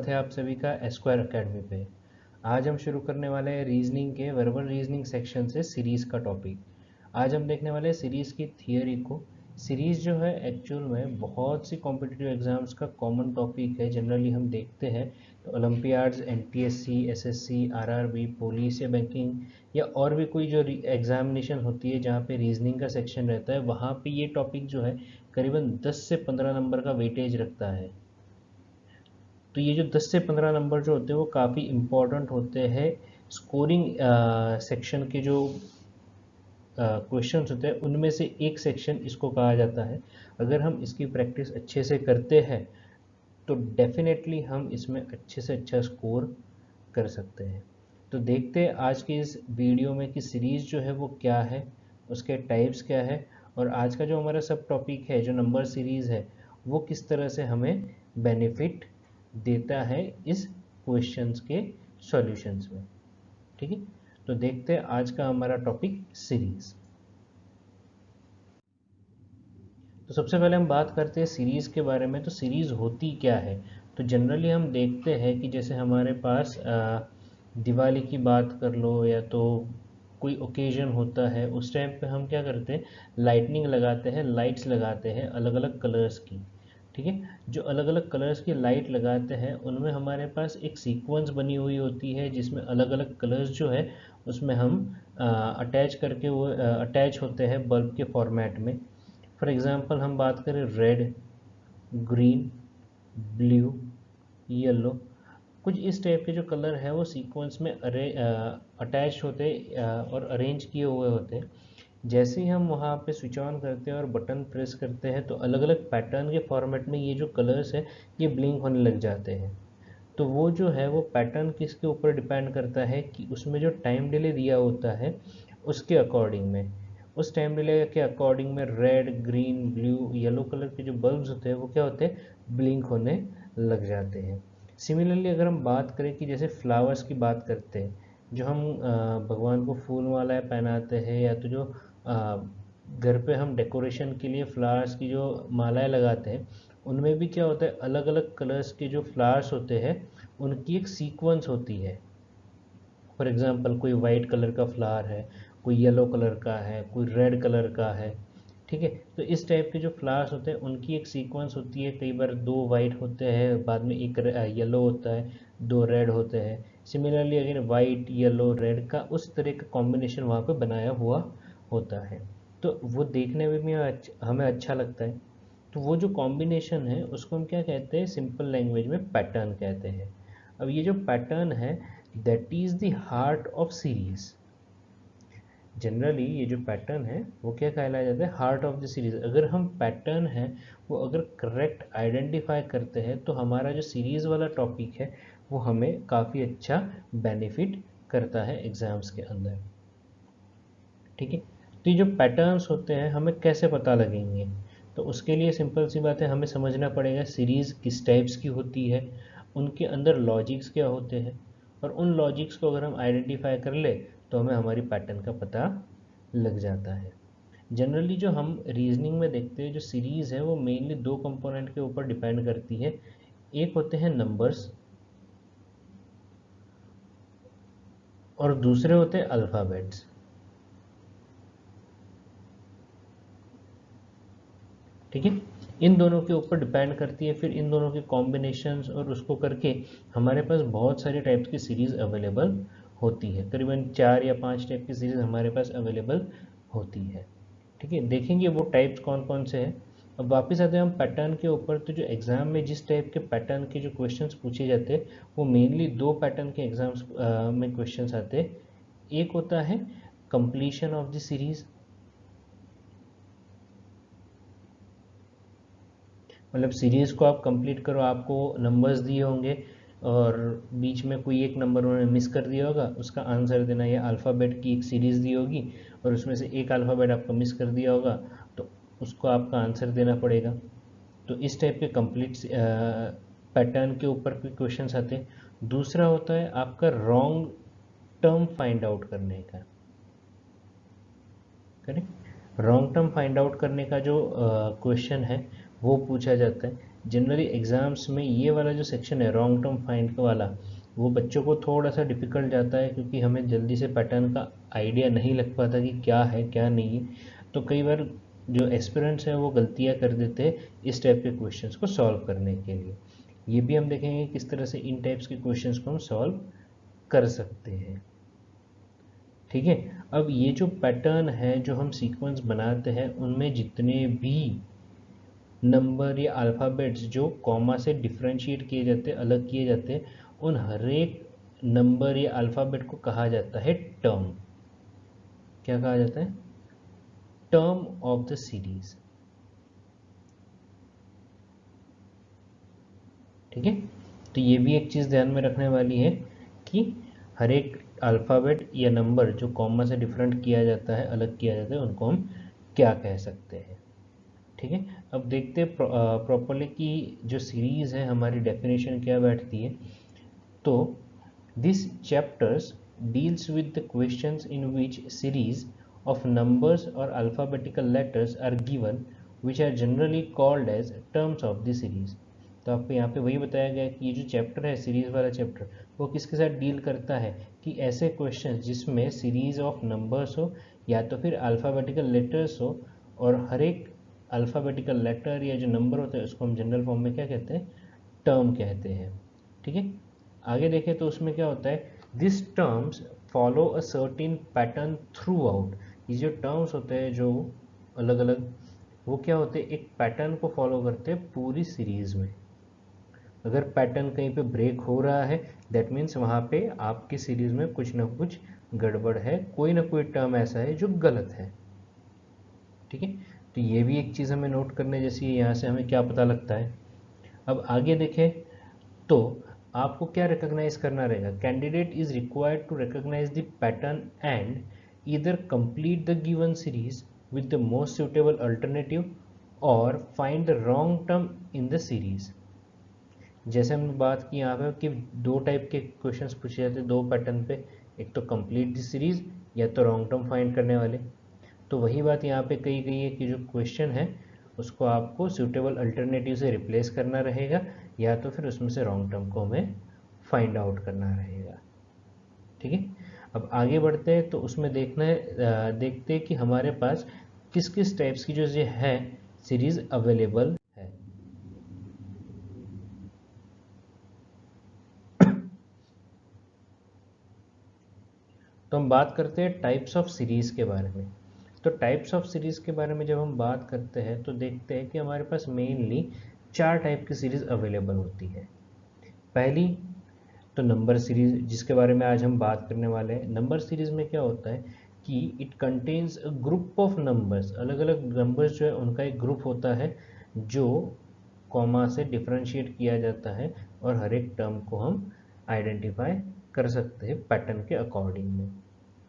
स्वागत है आप सभी का एस्क्वायर एकेडमी पे। आज हम शुरू करने वाले हैं रीजनिंग के वर्बल रीजनिंग सेक्शन से सीरीज़ का टॉपिक। आज हम देखने वाले हैं सीरीज़ की थियोरी को। सीरीज़ जो है एक्चुअल में बहुत सी कॉम्पिटिटिव एग्जाम्स का कॉमन टॉपिक है। जनरली हम देखते हैं तो Olympiads, NTSC, SSC, RRB, police या बैंकिंग या और भी कोई जो एग्जामिनेशन होती है जहाँ पे रीजनिंग का सेक्शन रहता है, वहाँ पे ये टॉपिक जो है करीबन 10 से 15 नंबर का वेटेज रखता है। तो ये जो 10 से 15 नंबर जो होते हैं वो काफ़ी इम्पोर्टेंट होते हैं। स्कोरिंग सेक्शन के जो क्वेश्चंस होते हैं उनमें से एक सेक्शन इसको कहा जाता है। अगर हम इसकी प्रैक्टिस अच्छे से करते हैं तो डेफिनेटली हम इसमें अच्छे से अच्छा स्कोर कर सकते हैं। तो देखते हैं आज की इस वीडियो में कि सीरीज़ जो है वो क्या है, उसके टाइप्स क्या है, और आज का जो हमारा सब टॉपिक है जो नंबर सीरीज़ है वो किस तरह से हमें बेनिफिट देता है इस क्वेश्चंस के सॉल्यूशंस में। ठीक है, तो देखते हैं आज का हमारा टॉपिक सीरीज़। तो सबसे पहले हम बात करते हैं सीरीज़ के बारे में। तो सीरीज़ होती क्या है? तो जनरली हम देखते हैं कि जैसे हमारे पास दिवाली की बात कर लो या तो कोई ओकेजन होता है, उस टाइम पे हम क्या करते हैं, लाइटनिंग लगाते हैं, लाइट्स लगाते हैं अलग अलग कलर्स की। ठीक है, जो अलग अलग कलर्स की लाइट लगाते हैं उनमें हमारे पास एक सीक्वेंस बनी हुई होती है जिसमें अलग अलग कलर्स जो है उसमें हम अटैच करके वो अटैच होते हैं बल्ब के फॉर्मेट में। फॉर एग्जांपल हम बात करें रेड, ग्रीन, ब्लू, येलो, कुछ इस टाइप के जो कलर है वो सीक्वेंस में अटैच होते और अरेंज किए हुए होते हैं। जैसे ही हम वहाँ पे स्विच ऑन करते हैं और बटन प्रेस करते हैं तो अलग अलग पैटर्न के फॉर्मेट में ये जो कलर्स है ये ब्लिंक होने लग जाते हैं। तो वो जो है वो पैटर्न किसके ऊपर डिपेंड करता है कि उसमें जो टाइम डिले दिया होता है उसके अकॉर्डिंग में, उस टाइम डिले के अकॉर्डिंग में red, green, blue, yellow colour के जो बल्ब्स होते हैं वो क्या होते हैं, ब्लिंक होने लग जाते हैं। सिमिलरली अगर हम बात करें कि जैसे फ्लावर्स की बात करते हैं, जो हम भगवान को फूल मालाएं पहनाते हैं या तो जो घर पे हम डेकोरेशन के लिए फ्लावर्स की जो मालाएं लगाते हैं, उनमें भी क्या होता है, अलग अलग कलर्स के जो फ्लावर्स होते हैं उनकी एक सीक्वेंस होती है। फॉर एग्जांपल कोई वाइट कलर का फ्लावर है, कोई येलो कलर का है, कोई रेड कलर का है। ठीक है, तो इस टाइप के जो फ्लावर्स होते हैं उनकी एक सीक्वेंस होती है। कई बार दो वाइट होते हैं, बाद में एक येलो होता है, दो रेड होते हैं। सिमिलरली अगर वाइट, येलो, रेड का उस तरह का कॉम्बिनेशन वहाँ पे बनाया हुआ होता है, तो वो देखने में भी हमें अच्छा लगता है। तो वो जो कॉम्बिनेशन है उसको हम क्या कहते हैं, सिंपल लैंग्वेज में पैटर्न कहते हैं। अब ये जो पैटर्न है that is the heart of series. Generally ये जो पैटर्न है वो क्या कहलाया जाता है, हार्ट ऑफ द सीरीज। अगर हम पैटर्न है वो अगर करेक्ट आइडेंटिफाई करते हैं तो हमारा जो सीरीज वाला टॉपिक है वो हमें काफ़ी अच्छा बेनिफिट करता है एग्जाम्स के अंदर। ठीक है, तो ये जो पैटर्न्स होते हैं हमें कैसे पता लगेंगे? तो उसके लिए सिंपल सी बात है, हमें समझना पड़ेगा सीरीज़ किस टाइप्स की होती है, उनके अंदर लॉजिक्स क्या होते हैं, और उन लॉजिक्स को अगर हम आइडेंटिफाई कर ले तो हमें हमारी पैटर्न का पता लग जाता है। जनरली जो हम रीजनिंग में देखते हैं, जो सीरीज़ है वो मेनली दो कंपोनेंट के ऊपर डिपेंड करती है। एक होते हैं नंबर्स और दूसरे होते हैं अल्फ़ाबेट्स। ठीक है, इन दोनों के ऊपर डिपेंड करती है, फिर इन दोनों के कॉम्बिनेशंस और उसको करके हमारे पास बहुत सारे टाइप्स की सीरीज़ अवेलेबल होती है। करीबन 4 या 5 टाइप की सीरीज़ हमारे पास अवेलेबल होती है। ठीक है, देखेंगे वो टाइप्स कौन कौन से हैं। अब वापस आते हैं हम पैटर्न के ऊपर। तो जो एग्ज़ाम में जिस टाइप के पैटर्न के जो क्वेश्चंस पूछे जाते हैं वो मेनली दो पैटर्न के एग्जाम्स में क्वेश्चंस आते हैं। एक होता है कंप्लीशन ऑफ द सीरीज़, मतलब सीरीज़ को आप कंप्लीट करो, आपको नंबर्स दिए होंगे और बीच में कोई एक नंबर उन्होंने मिस कर दिया होगा, उसका आंसर देना, या अल्फ़ाबेट की एक सीरीज़ दी होगी और उसमें से एक अल्फ़ाबेट आपका मिस कर दिया होगा तो उसको आपका आंसर देना पड़ेगा। तो इस टाइप के कंप्लीट पैटर्न के ऊपर भी क्वेश्चंस आते हैं। दूसरा होता है आपका रॉन्ग टर्म फाइंड आउट करने का। करें, रॉन्ग टर्म फाइंड आउट करने का जो क्वेश्चन है वो पूछा जाता है। जनरली एग्ज़ाम्स में ये वाला जो सेक्शन है रॉन्ग टर्म फाइंड वाला, वो बच्चों को थोड़ा सा डिफ़िकल्ट जाता है, क्योंकि हमें जल्दी से पैटर्न का आइडिया नहीं लग पाता कि क्या है क्या नहीं है। तो कई बार जो एस्पिरेंट्स हैं वो गलतियाँ कर देते हैं इस टाइप के क्वेश्चंस को सॉल्व करने के लिए। ये भी हम देखेंगे किस तरह से इन टाइप्स के क्वेश्चंस को हम सॉल्व कर सकते हैं। ठीक है, अब ये जो पैटर्न है जो हम सीक्वेंस बनाते हैं, उनमें जितने भी नंबर या अल्फ़ाबेट्स जो कॉमा से डिफरेंशिएट किए जाते हैं, अलग किए जाते हैं, उन हर एक नंबर या अल्फ़ाबेट को कहा जाता है टर्म। क्या कहा जाता है? Term of the series. ठीक है, तो ये भी एक चीज़ ध्यान में रखने वाली है कि हर एक अल्फ़ाबेट या नंबर जो कॉमा से डिफरेंट किया जाता है, अलग किया जाता है, उनको हम क्या कह सकते हैं। ठीक है, अब देखते हैं प्रॉपरली कि जो सीरीज़ है हमारी डेफिनेशन क्या बैठती है। तो this chapters deals with the questions in which series of numbers or alphabetical letters are given which are generally called as terms of the series. तो आपको यहाँ पे वही बताया गया कि ये जो चैप्टर है सीरीज़ वाला चैप्टर, वो किसके साथ डील करता है कि ऐसे क्वेश्चन जिसमें सीरीज़ ऑफ नंबर्स हो या तो फिर अल्फ़ाबेटिकल लेटर्स हो, और हर एक अल्फ़ाबेटिकल लेटर या जो नंबर होता है उसको हम जनरल फॉर्म में क्या कहते हैं? टर्म कहते हैं। ठीक है, आगे देखें तो उसमें क्या होता है, this terms follow a certain pattern through out. ये जो टर्म्स होते हैं जो अलग अलग, वो क्या होते हैं, एक पैटर्न को फॉलो करते हैं पूरी सीरीज में। अगर पैटर्न कहीं पे ब्रेक हो रहा है, दैट मीन्स वहाँ पे आपकी सीरीज में कुछ ना कुछ गड़बड़ है, कोई ना कोई टर्म ऐसा है जो गलत है। ठीक है, तो ये भी एक चीज़ हमें नोट करने जैसी है, यहाँ से हमें क्या पता लगता है। अब आगे देखें तो आपको क्या रिकॉग्नाइज करना रहेगा, candidate is required to recognize the pattern and either complete the given series with the most suitable alternative or find the wrong term in the series. जैसे हमने बात की यहाँ पे कि दो टाइप के क्वेश्चंस पूछे जाते हैं दो पैटर्न पे, एक तो कंप्लीट द सीरीज या तो रॉन्ग टर्म फाइंड करने वाले। तो वही बात यहाँ पे कही गई है कि जो क्वेश्चन है उसको आपको सूटेबल अल्टरनेटिव से रिप्लेस करना रहेगा, या तो फिर उसमें से रॉन्ग टर्म को हमें फाइंड आउट करना रहेगा। ठीक है, अब आगे बढ़ते हैं तो उसमें देखना है, देखते हैं कि हमारे पास किस किस टाइप्स की जो ये है सीरीज अवेलेबल है। तो हम बात करते हैं टाइप्स ऑफ सीरीज के बारे में। तो टाइप्स ऑफ सीरीज के बारे में जब हम बात करते हैं तो देखते हैं कि हमारे पास मेनली चार टाइप की सीरीज अवेलेबल होती है। पहली तो नंबर सीरीज, जिसके बारे में आज हम बात करने वाले हैं। नंबर सीरीज में क्या होता है कि it contains a group of numbers, अलग अलग नंबर्स जो है उनका एक ग्रुप होता है जो कॉमा से डिफरेंशिएट किया जाता है, और हर एक टर्म को हम आइडेंटिफाई कर सकते हैं पैटर्न के अकॉर्डिंग में।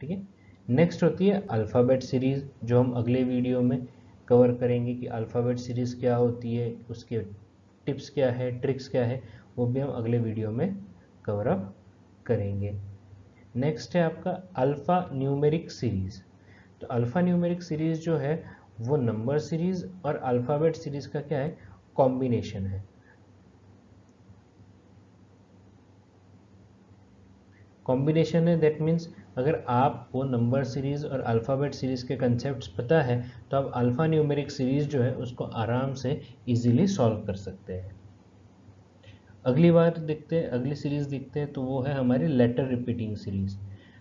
ठीक है, नेक्स्ट होती है अल्फ़ाबेट सीरीज़, जो हम अगले वीडियो में कवर करेंगे कि अल्फ़ाबेट सीरीज़ क्या होती है, उसके टिप्स क्या है, ट्रिक्स क्या है, वो भी हम अगले वीडियो में कवर अप करेंगे। नेक्स्ट है आपका अल्फ़ा न्यूमेरिक सीरीज़। तो अल्फ़ा न्यूमेरिक सीरीज़ जो है वो नंबर सीरीज़ और अल्फ़ाबेट सीरीज़ का क्या है, कॉम्बिनेशन है। कॉम्बिनेशन है दैट मीन्स अगर आपको नंबर सीरीज़ और अल्फ़ाबेट सीरीज़ के कंसेप्ट्स पता है तो आप अल्फ़ा न्यूमेरिक सीरीज़ जो है उसको आराम से इजीली सॉल्व कर सकते हैं। अगली बार देखते हैं, अगली सीरीज़ देखते हैं, तो वो है हमारी लेटर रिपीटिंग सीरीज़।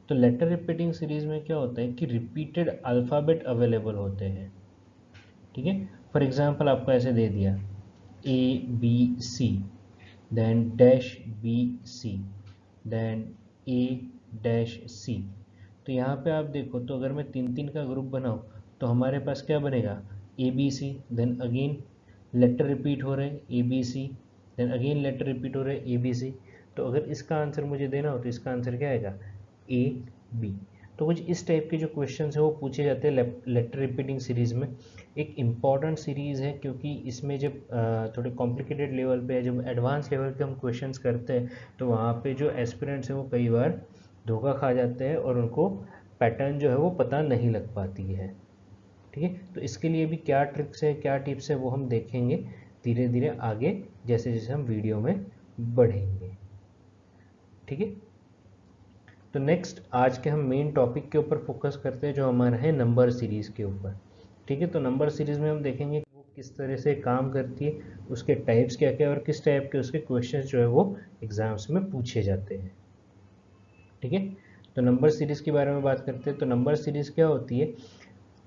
तो लेटर रिपीटिंग सीरीज़ में क्या होता है कि रिपीटेड अल्फ़ाबेट अवेलेबल होते हैं। ठीक है, फॉर एग्जांपल आपको ऐसे दे दिया ABC, then dash BC, then A-C। तो यहाँ पे आप देखो तो अगर मैं तीन तीन का ग्रुप बनाऊँ तो हमारे पास क्या बनेगा, ABC, then again letter repeat हो रहे ABC, then again letter repeat हो रहे ABC। तो अगर इसका आंसर मुझे देना हो तो इसका आंसर क्या आएगा, AB। तो कुछ इस टाइप के जो क्वेश्चन है वो पूछे जाते हैं लेटर रिपीटिंग सीरीज़ में। एक इम्पॉर्टेंट सीरीज़ है क्योंकि इसमें जब थोड़े कॉम्प्लिकेटेड लेवल पे, जब एडवांस लेवल पे हम क्वेश्चंस करते हैं तो वहाँ पे जो एस्पिरेंट्स हैं वो कई बार धोखा खा जाते हैं और उनको पैटर्न जो है वो पता नहीं लग पाती है। ठीक है, तो इसके लिए भी क्या ट्रिक्स है क्या टिप्स है वो हम देखेंगे धीरे धीरे आगे जैसे जैसे हम वीडियो में बढ़ेंगे। ठीक है, तो नेक्स्ट आज के हम मेन टॉपिक के ऊपर फोकस करते हैं जो हमारा है नंबर सीरीज़ के ऊपर। ठीक है, तो नंबर सीरीज़ में हम देखेंगे कि वो किस तरह से काम करती है, उसके टाइप्स क्या क्या है और किस टाइप के उसके क्वेश्चंस जो है वो एग्जाम्स में पूछे जाते हैं। ठीक है, तो नंबर सीरीज़ के बारे में बात करते हैं। तो नंबर सीरीज़ क्या होती है?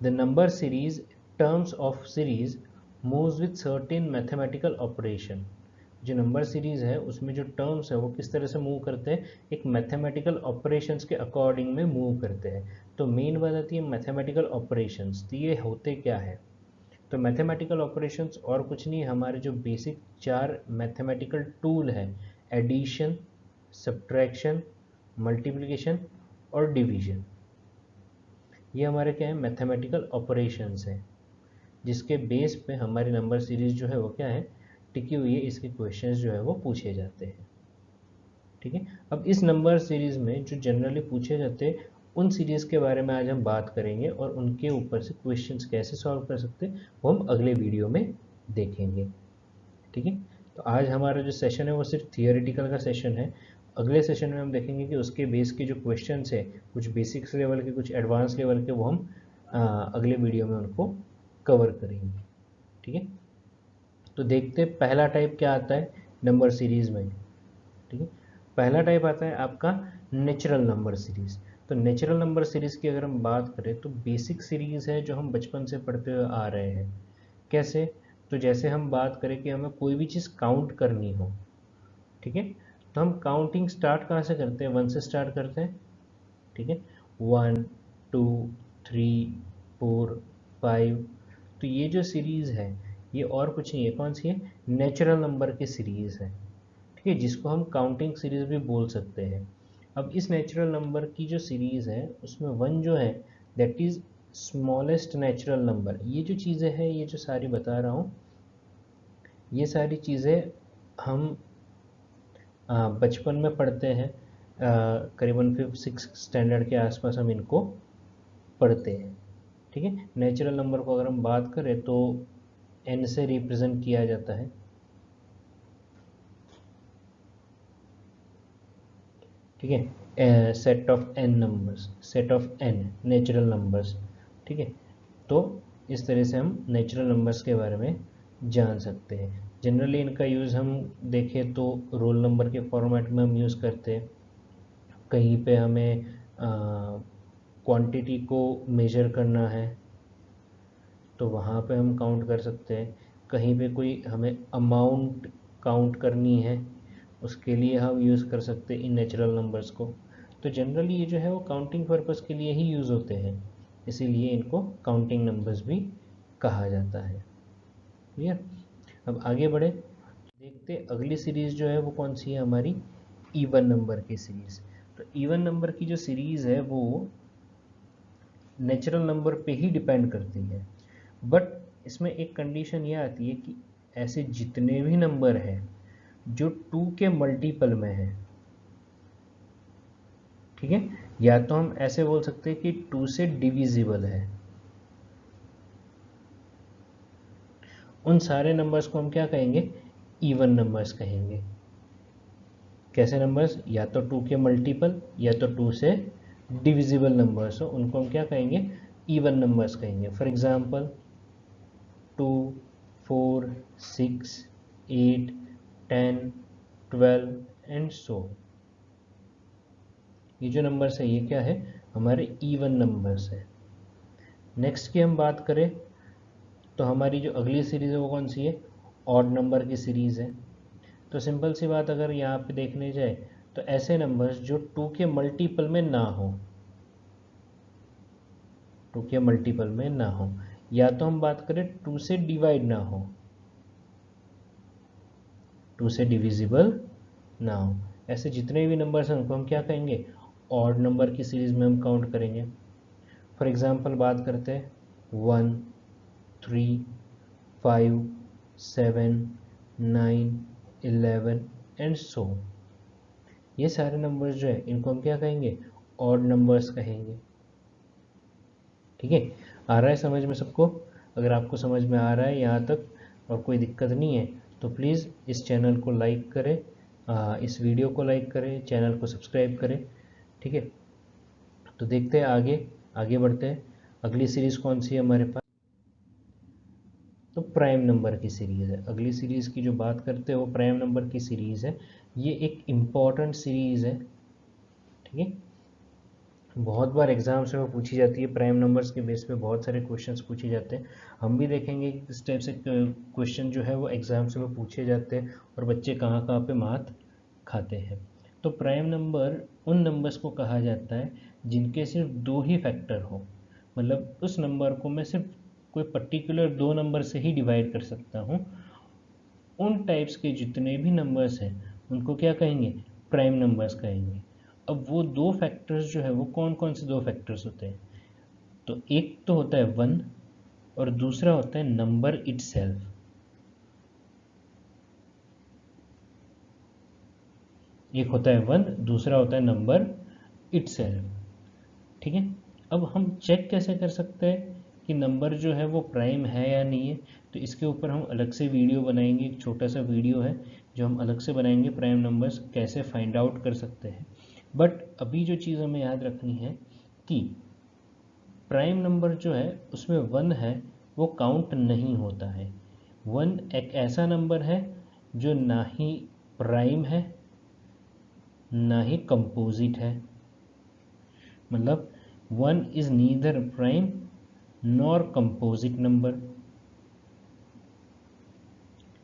The number series terms of series moves with certain mathematical operation. जो नंबर सीरीज है उसमें जो टर्म्स है वो किस तरह से मूव करते हैं, एक मैथमेटिकल ऑपरेशंस के अकॉर्डिंग में मूव करते हैं। तो मेन बात आती है मैथमेटिकल ऑपरेशंस। तो ये होते क्या है? तो मैथमेटिकल ऑपरेशंस और कुछ नहीं, हमारे जो बेसिक 4 मैथमेटिकल टूल है, एडिशन, सब्ट्रैक्शन, मल्टीप्लिकेशन और डिवीजन, ये हमारे क्या है, मैथमेटिकल ऑपरेशंस हैं, जिसके बेस पे हमारी नंबर सीरीज जो है वो क्या है, टिकी हुई है। इसके क्वेश्चंस जो है वो पूछे जाते हैं। ठीक है, अब इस नंबर सीरीज में जो जनरली पूछे जाते हैं उन सीरीज के बारे में आज हम बात करेंगे और उनके ऊपर से क्वेश्चंस कैसे सॉल्व कर सकते हैं वो हम अगले वीडियो में देखेंगे। ठीक है, तो आज हमारा जो सेशन है वो सिर्फ थियोरेटिकल का सेशन है। अगले सेशन में हम देखेंगे कि उसके बेस के जो क्वेश्चंस है, कुछ बेसिक्स लेवल के, कुछ एडवांस लेवल के, वो हम अगले वीडियो में उनको कवर करेंगे। ठीक है, तो देखते हैं पहला टाइप क्या आता है नंबर सीरीज में। ठीक है, पहला टाइप आता है आपका नेचुरल नंबर सीरीज। तो नेचुरल नंबर सीरीज की अगर हम बात करें तो बेसिक सीरीज है जो हम बचपन से पढ़ते हुए आ रहे हैं। कैसे? तो जैसे हम बात करें कि हमें कोई भी चीज़ काउंट करनी हो, ठीक है, तो हम काउंटिंग स्टार्ट कहाँ से करते हैं? 1 से स्टार्ट करते हैं। ठीक है, 1 2 3 4 5। तो ये जो सीरीज़ है ये और कुछ नहीं है, कौन सी है? नेचुरल नंबर की सीरीज़ है। ठीक है, जिसको हम काउंटिंग सीरीज़ भी बोल सकते हैं। अब इस नेचुरल नंबर की जो सीरीज़ है उसमें 1 जो है that is smallest natural number. ये जो चीज़ें हैं, ये जो सारी बता रहा हूँ, ये सारी चीज़ें हम बचपन में पढ़ते हैं। करीबन 5th-6th स्टैंडर्ड के आसपास हम इनको पढ़ते हैं। ठीक है, नेचुरल नंबर को अगर हम बात करें तो n से रिप्रेजेंट किया जाता है। ठीक है, set of n numbers, set of n natural numbers. ठीक है, तो इस तरह से हम नेचुरल नंबर्स के बारे में जान सकते हैं। जनरली इनका यूज़ हम देखें तो रोल नंबर के फॉर्मेट में हम यूज़ करते हैं। कहीं पे हमें क्वांटिटी को मेजर करना है तो वहाँ पे हम काउंट कर सकते हैं। कहीं पे कोई हमें अमाउंट काउंट करनी है उसके लिए हम यूज़ कर सकते हैं इन नेचुरल नंबर्स को। तो जनरली ये जो है वो काउंटिंग पर्पस के लिए ही यूज़ होते हैं, इसीलिए इनको काउंटिंग नंबर्स भी कहा जाता है। क्लियर? अब आगे बढ़े, देखते अगली सीरीज़ जो है वो कौन सी है, हमारी इवन नंबर की सीरीज़। तो इवन नंबर की जो सीरीज़ है वो नेचुरल नंबर पे ही डिपेंड करती है, बट इसमें एक कंडीशन ये आती है कि ऐसे जितने भी नंबर हैं जो 2 के मल्टीपल में है, ठीक है, या तो हम ऐसे बोल सकते हैं कि 2 से डिविजिबल है, उन सारे नंबर्स को हम क्या कहेंगे? इवन नंबर्स कहेंगे। कैसे नंबर्स? या तो 2 के मल्टीपल या तो 2 से डिविजिबल नंबर्स हो, उनको हम क्या कहेंगे? इवन नंबर्स कहेंगे। For example 2 4 6 8 10 12 and so. ये जो नंबर्स है ये क्या है? हमारे इवन नंबर्स है। नेक्स्ट की हम बात करें तो हमारी जो अगली सीरीज़ है वो कौन सी है? ऑड नंबर की सीरीज़ है। तो सिंपल सी बात अगर यहाँ पे देखने जाए तो ऐसे नंबर्स जो 2 के मल्टीपल में ना हो, 2 के मल्टीपल में ना हो, या तो हम बात करें 2 से डिवाइड ना हो, 2 से डिविजिबल ना हो, ऐसे जितने भी नंबर्स हैं उनको हम क्या कहेंगे? ऑड नंबर की सीरीज़ में हम काउंट करेंगे। फॉर एग्जांपल बात करते हैं 1 3 5 7 9 11 एंड सो। ये सारे नंबर्स जो है इनको हम क्या कहेंगे? ऑड नंबर्स कहेंगे। ठीक है, आ रहा है समझ में सबको? अगर आपको समझ में आ रहा है यहाँ तक और कोई दिक्कत नहीं है तो प्लीज़ इस चैनल को लाइक करें, इस वीडियो को लाइक करें, चैनल को सब्सक्राइब करें। ठीक है, तो देखते हैं आगे बढ़ते हैं। अगली सीरीज़ कौन सी है हमारे पास? तो प्राइम नंबर की सीरीज़ है। अगली सीरीज़ की जो बात करते हैं वो प्राइम नंबर की सीरीज़ है। ये एक इम्पॉर्टेंट सीरीज़ है। ठीक है, बहुत बार एग्जाम्स में पूछी जाती है, प्राइम नंबर्स के बेस पे बहुत सारे क्वेश्चंस पूछे जाते हैं। हम भी देखेंगे कि किस टाइप से क्वेश्चन जो है वो एग्जाम्स में पूछे जाते हैं और बच्चे कहाँ कहाँ पे मात खाते हैं। तो प्राइम नंबर उन नंबर्स को कहा जाता है जिनके सिर्फ दो ही फैक्टर हो, मतलब उस नंबर को मैं सिर्फ कोई पर्टिकुलर दो नंबर से ही डिवाइड कर सकता हूँ। उन टाइप्स के जितने भी नंबर्स हैं उनको क्या कहेंगे? प्राइम नंबर्स कहेंगे। अब वो दो फैक्टर्स जो है वो कौन कौन से दो फैक्टर्स होते हैं? तो एक तो होता है 1 और दूसरा होता है नंबर इटसेल्फ। एक होता है 1, दूसरा होता है नंबर इटसेल्फ। ठीक है, अब हम चेक कैसे कर सकते हैं कि नंबर जो है वो प्राइम है या नहीं है? तो इसके ऊपर हम अलग से वीडियो बनाएंगे, एक छोटा सा वीडियो है जो हम अलग से बनाएंगे, प्राइम नंबर्स कैसे फाइंड आउट कर सकते हैं। बट अभी जो चीज़ हमें याद रखनी है कि प्राइम नंबर जो है उसमें 1 है वो काउंट नहीं होता है। 1 एक ऐसा नंबर है जो ना ही प्राइम है ना ही कंपोजिट है, मतलब 1 is neither prime nor composite number.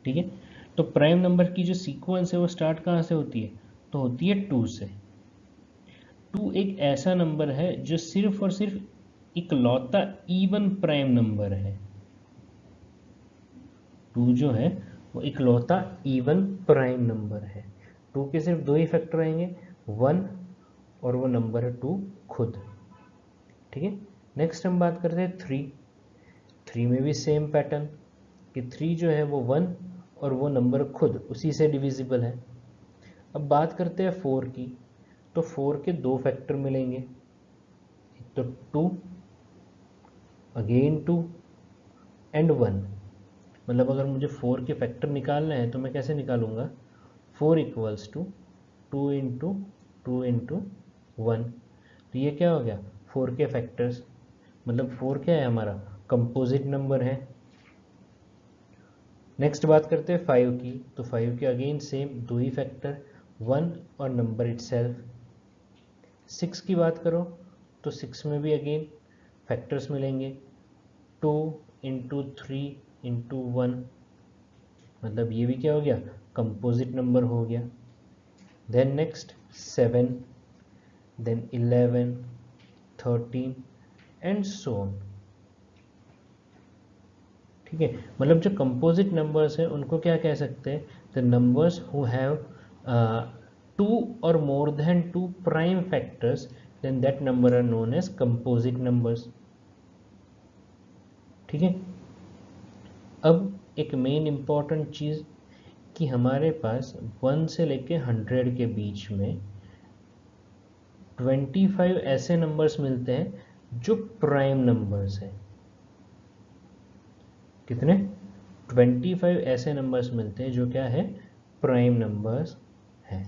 ठीक है, तो प्राइम नंबर की जो सीक्वेंस है वो स्टार्ट कहाँ से होती है? तो होती है 2 से। 2 एक ऐसा नंबर है जो सिर्फ और सिर्फ इकलौता इवन प्राइम नंबर है। 2 जो है वो इकलौता इवन प्राइम नंबर है। 2 के सिर्फ दो ही फैक्टर रहेंगे, 1 और वो नंबर है 2 खुद। ठीक है, नेक्स्ट हम बात करते हैं 3। 3 में भी सेम पैटर्न कि 3 जो है वो 1 और वो नंबर खुद उसी से डिविजिबल है। अब बात करते हैं 4 की। तो 4 के दो फैक्टर मिलेंगे, एक तो 2, अगेन 2 एंड 1। मतलब अगर मुझे 4 के फैक्टर निकालना है तो मैं कैसे निकालूंगा? 4 इक्वल्स टू 2 इंटू 2 इंटू 1। तो ये क्या हो गया? 4 के फैक्टर्स, मतलब 4 क्या है हमारा? कंपोजिट नंबर है। नेक्स्ट बात करते हैं 5 की। तो 5 के अगेन सेम दो ही फैक्टर, 1 और नंबर इटसेल्फ। 6 की बात करो तो 6 में भी अगेन फैक्टर्स मिलेंगे, 2 इंटू 3 इंटू 1। मतलब ये भी क्या हो गया? कंपोजिट नंबर हो गया। Then next 7, then 11, 13 and so on. ठीक है, मतलब जो कंपोजिट नंबर्स हैं उनको क्या कह सकते हैं? The numbers who have two or more than two prime factors, then that number are known as composite numbers. ठीक है, अब एक मेन इंपॉर्टेंट चीज़ कि हमारे पास 1 से लेके 100 के बीच में 25 ऐसे नंबर्स मिलते हैं जो प्राइम नंबर्स हैं। कितने? 25 ऐसे नंबर्स मिलते हैं जो क्या है? प्राइम नंबर्स हैं।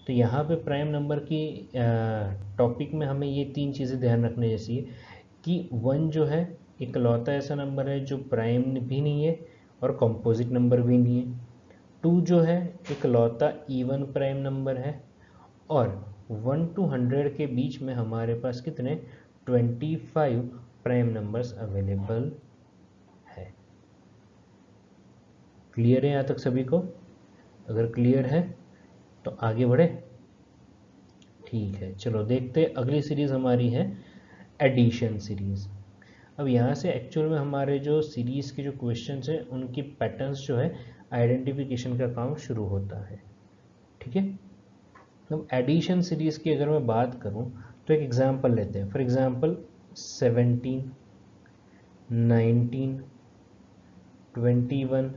तो यहाँ पे प्राइम नंबर की टॉपिक में हमें ये तीन चीज़ें ध्यान रखने जैसी है कि 1 जो है इकलौता ऐसा नंबर है जो प्राइम भी नहीं है और कंपोजिट नंबर भी नहीं है। 2 जो है इकलौता इवन प्राइम नंबर है। और 1 to 100 के बीच में हमारे पास कितने? 25 प्राइम नंबर्स अवेलेबल है। क्लियर है यहाँ तक सभी को? अगर क्लियर है तो आगे बढ़े। ठीक है, चलो देखते हैं। अगली सीरीज़ हमारी है एडिशन सीरीज़। अब यहाँ से एक्चुअल में हमारे जो सीरीज़ के जो क्वेश्चंस हैं उनकी पैटर्न्स जो है आइडेंटिफिकेशन का काम शुरू होता है। ठीक है, अब एडिशन सीरीज़ की अगर मैं बात करूँ तो एक एग्जांपल लेते हैं। For example 17, 19, 21,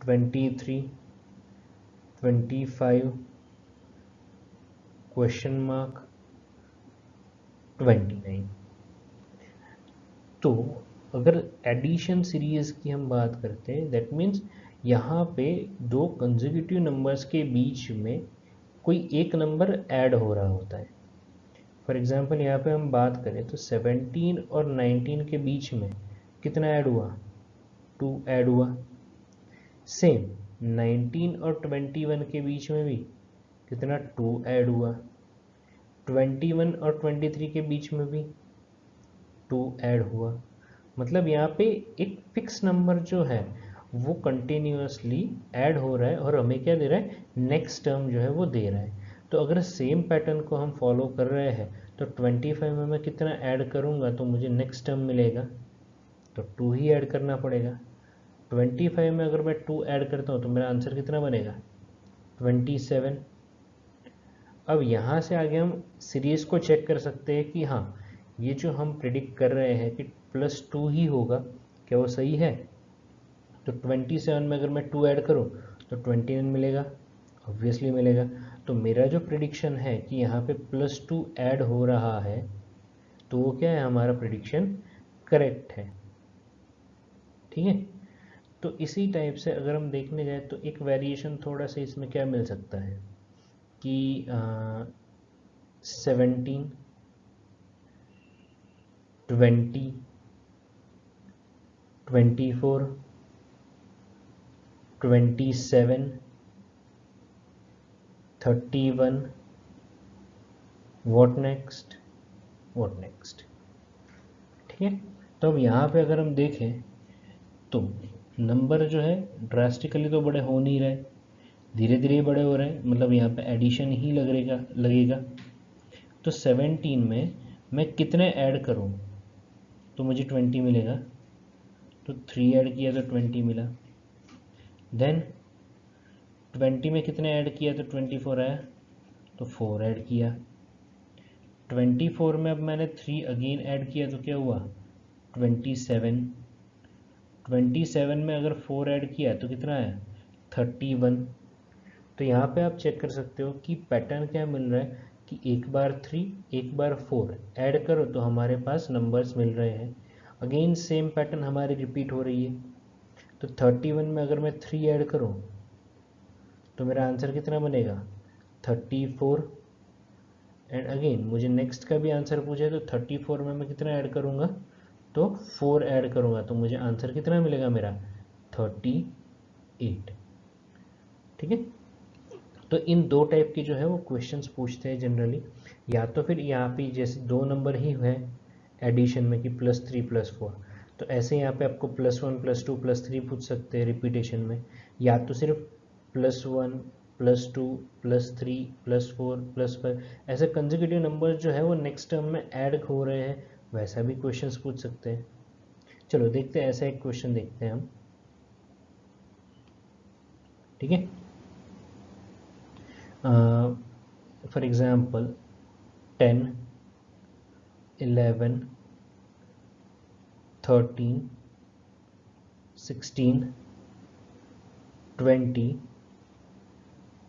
23, 25, question mark 29। तो अगर एडिशन सीरीज की हम बात करते हैं दैट मीन्स यहाँ पे दो कंसेक्यूटिव नंबर्स के बीच में कोई एक नंबर ऐड हो रहा होता है। फॉर एग्जांपल यहाँ पे हम बात करें तो 17 और 19 के बीच में कितना ऐड हुआ, 2 ऐड हुआ। सेम 19 और 21 के बीच में भी कितना, 2 ऐड हुआ। 21 और 23 के बीच में भी 2 ऐड हुआ। मतलब यहाँ पे एक फिक्स नंबर जो है वो कंटिन्यूसली ऐड हो रहा है और हमें क्या दे रहा है, नेक्स्ट टर्म जो है वो दे रहा है। तो अगर सेम पैटर्न को हम फॉलो कर रहे हैं तो 25 में मैं कितना ऐड करूँगा तो मुझे नेक्स्ट टर्म मिलेगा, तो 2 ही ऐड करना पड़ेगा। 25 में अगर मैं 2 ऐड करता हूँ तो मेरा आंसर कितना बनेगा, 27। अब यहाँ से आगे हम सीरीज़ को चेक कर सकते हैं कि हाँ ये जो हम प्रिडिक्ट कर रहे हैं कि +2 ही होगा, क्या वो सही है। तो 27 में अगर मैं 2 ऐड करूँ तो 29 मिलेगा, ऑब्वियसली मिलेगा। तो मेरा जो प्रिडिक्शन है कि यहाँ पे +2 ऐड हो रहा है, तो वो क्या है, हमारा प्रिडिक्शन करेक्ट है। ठीक है। तो इसी टाइप से अगर हम देखने जाए तो एक वेरिएशन थोड़ा सा इसमें क्या मिल सकता है कि 17, 20, 24, 27, 31, व्हाट नेक्स्ट, व्हाट नेक्स्ट। ठीक है। तो अब यहाँ पे अगर हम देखें तो नंबर जो है ड्रास्टिकली तो बड़े हो नहीं रहे, धीरे धीरे बड़े हो रहे हैं, मतलब यहाँ पे एडिशन ही लगेगा। तो 17 में मैं कितने ऐड करूँ तो मुझे 20 मिलेगा, तो 3 ऐड किया तो 20 मिला। देन 20 में कितने ऐड किया तो 24 आया, तो 4 ऐड किया। 24 में अब मैंने 3 अगेन ऐड किया तो क्या हुआ, 27। 27 में अगर 4 ऐड किया तो कितना आया, 31। तो यहाँ पे आप चेक कर सकते हो कि पैटर्न क्या मिल रहा है कि एक बार 3 एक बार 4 ऐड करो तो हमारे पास नंबर्स मिल रहे हैं। अगेन सेम पैटर्न हमारी रिपीट हो रही है। तो 31 में अगर मैं 3 ऐड करूँ तो मेरा आंसर कितना बनेगा, 34। एंड अगेन मुझे नेक्स्ट का भी आंसर पूछे तो 34 में मैं कितना ऐड करूँगा, तो 4 ऐड करूँगा तो मुझे आंसर कितना मिलेगा मेरा, 38। ठीक है। तो इन दो टाइप के जो है वो क्वेश्चंस पूछते हैं जनरली, या तो फिर यहाँ पे जैसे दो नंबर ही है एडिशन में कि +3 +4, तो ऐसे यहाँ पे आपको +1 +2 +3 पूछ सकते हैं रिपीटेशन में, या तो सिर्फ +1 +2 +3 +4 +5 ऐसे कंसेक्यूटिव नंबर जो है वो नेक्स्ट टर्म में ऐड हो रहे हैं, वैसा भी क्वेश्चंस पूछ सकते हैं। चलो देखते हैं, ऐसा एक क्वेश्चन देखते हैं हम। ठीक है। For example 10, 11, 13, 16, 20,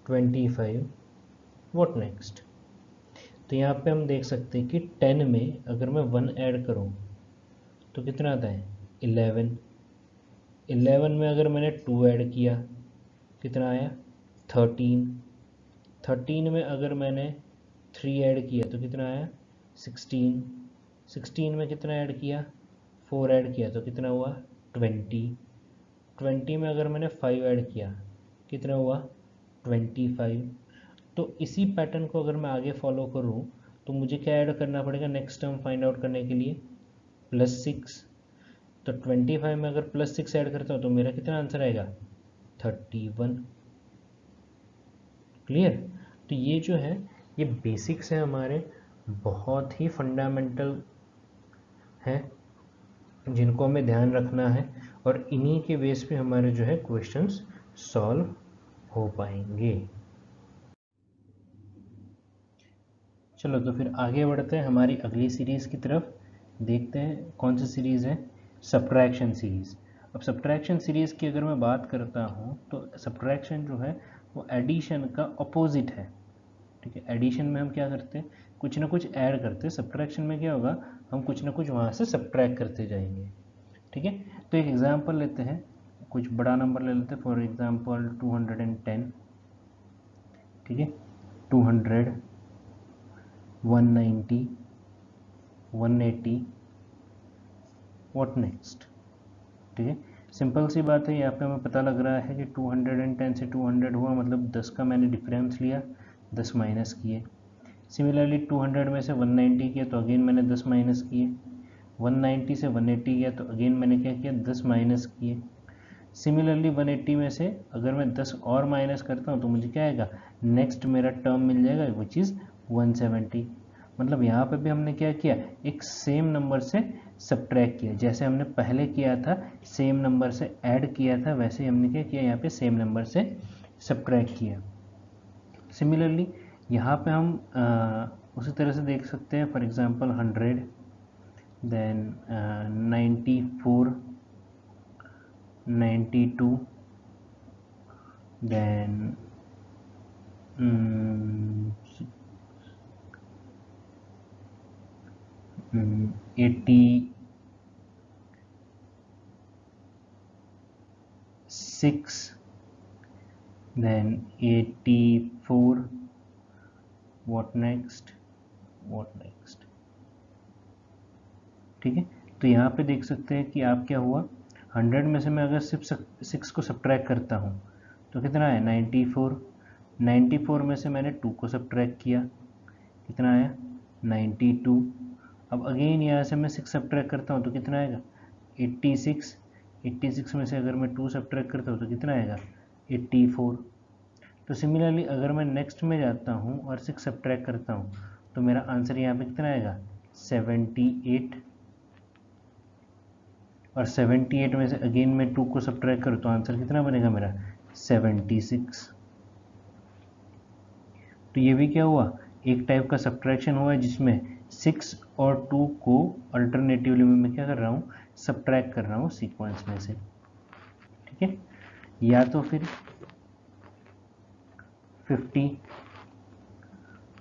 25, what next. तो यहाँ पे हम देख सकते हैं कि 10 में अगर मैं 1 ऐड करूँ तो कितना आता है, 11। 11 में अगर मैंने 2 ऐड किया कितना आया, 13। 13 में अगर मैंने 3 ऐड किया तो कितना आया, 16। 16 में कितना ऐड किया, 4 ऐड किया तो कितना हुआ, 20। 20 में अगर मैंने 5 ऐड किया कितना हुआ, 25। तो इसी पैटर्न को अगर मैं आगे फॉलो करूँ तो मुझे क्या ऐड करना पड़ेगा नेक्स्ट टर्म फाइंड आउट करने के लिए, +6। तो 25 में अगर +6 ऐड करता हूँ तो मेरा कितना आंसर आएगा, 31। क्लियर। तो ये जो है ये बेसिक्स है हमारे, बहुत ही फंडामेंटल हैं जिनको हमें ध्यान रखना है, और इन्हीं के बेस पे हमारे जो है क्वेश्चंस सॉल्व हो पाएंगे। चलो तो फिर आगे बढ़ते हैं हमारी अगली सीरीज़ की तरफ। देखते हैं कौन सी सीरीज़ है, सब्ट्रैक्शन सीरीज़। अब सब्ट्रैक्शन सीरीज़ की अगर मैं बात करता हूँ तो सब्ट्रैक्शन जो है वो एडिशन का अपोजिट है। ठीक है। एडिशन में हम क्या करते हैं, कुछ ना कुछ ऐड करते हैं, सब्ट्रैक्शन में क्या होगा, हम कुछ ना कुछ वहाँ से सब्ट्रैक्ट करते जाएंगे। ठीक है। तो एक एग्जांपल लेते हैं, कुछ बड़ा नंबर ले लेते हैं, फॉर एग्जांपल 210, ठीक है, 200, 190, 180, व्हाट नेक्स्ट, ठीक है। सिंपल सी बात है, यहाँ पे हमें पता लग रहा है कि 210 से 200 हुआ, मतलब 10 का मैंने डिफरेंस लिया, 10 माइनस किए। सिमिलरली 200 में से 190 किया तो अगेन मैंने 10 माइनस किए, 190 से 180 किया तो अगेन मैंने क्या किया, 10 माइनस किए। सिमिलरली 180 में से अगर मैं 10 और माइनस करता हूँ तो मुझे क्या आएगा, नेक्स्ट मेरा टर्म मिल जाएगा विच इज़ 170। मतलब यहाँ पे भी हमने क्या किया, एक सेम नंबर से सब्ट्रैक्ट किया, जैसे हमने पहले किया था सेम नंबर से ऐड किया था, वैसे ही हमने क्या किया, यहाँ पे सेम नंबर से सब्ट्रैक्ट किया। सिमिलरली यहाँ पे हम उसी तरह से देख सकते हैं, for example 100, then 94, 92, then 86, then 84, what next, ठीक है। तो यहाँ पे देख सकते हैं कि आप क्या हुआ, 100 में से मैं अगर सिर्फ 6 को सब्ट्रैक्ट करता हूँ तो कितना है, 94, 94 में से मैंने 2 को सब्ट्रैक्ट किया, कितना आया, 92। अब अगेन यहाँ से मैं 6 सब्ट्रैक्ट करता हूँ तो कितना आएगा, 86, 86 में से अगर मैं 2 सब्ट्रैक्ट करता हूँ तो कितना आएगा, 84। तो सिमिलरली अगर मैं नेक्स्ट में जाता हूँ और 6 सब्ट्रैक्ट करता हूँ तो मेरा आंसर यहाँ पे कितना आएगा, 78। और 78 में से अगेन मैं 2 को सब्ट्रैक्ट करूँ तो आंसर कितना बनेगा मेरा, 76। तो ये भी क्या हुआ, एक टाइप का सब्ट्रैक्शन हुआ जिसमें 6 और 2 को अल्टरनेटिवली मैं क्या कर रहा हूँ, सब्ट्रैक्ट कर रहा हूँ सीक्वेंस में से, ठीक है। या तो फिर 50,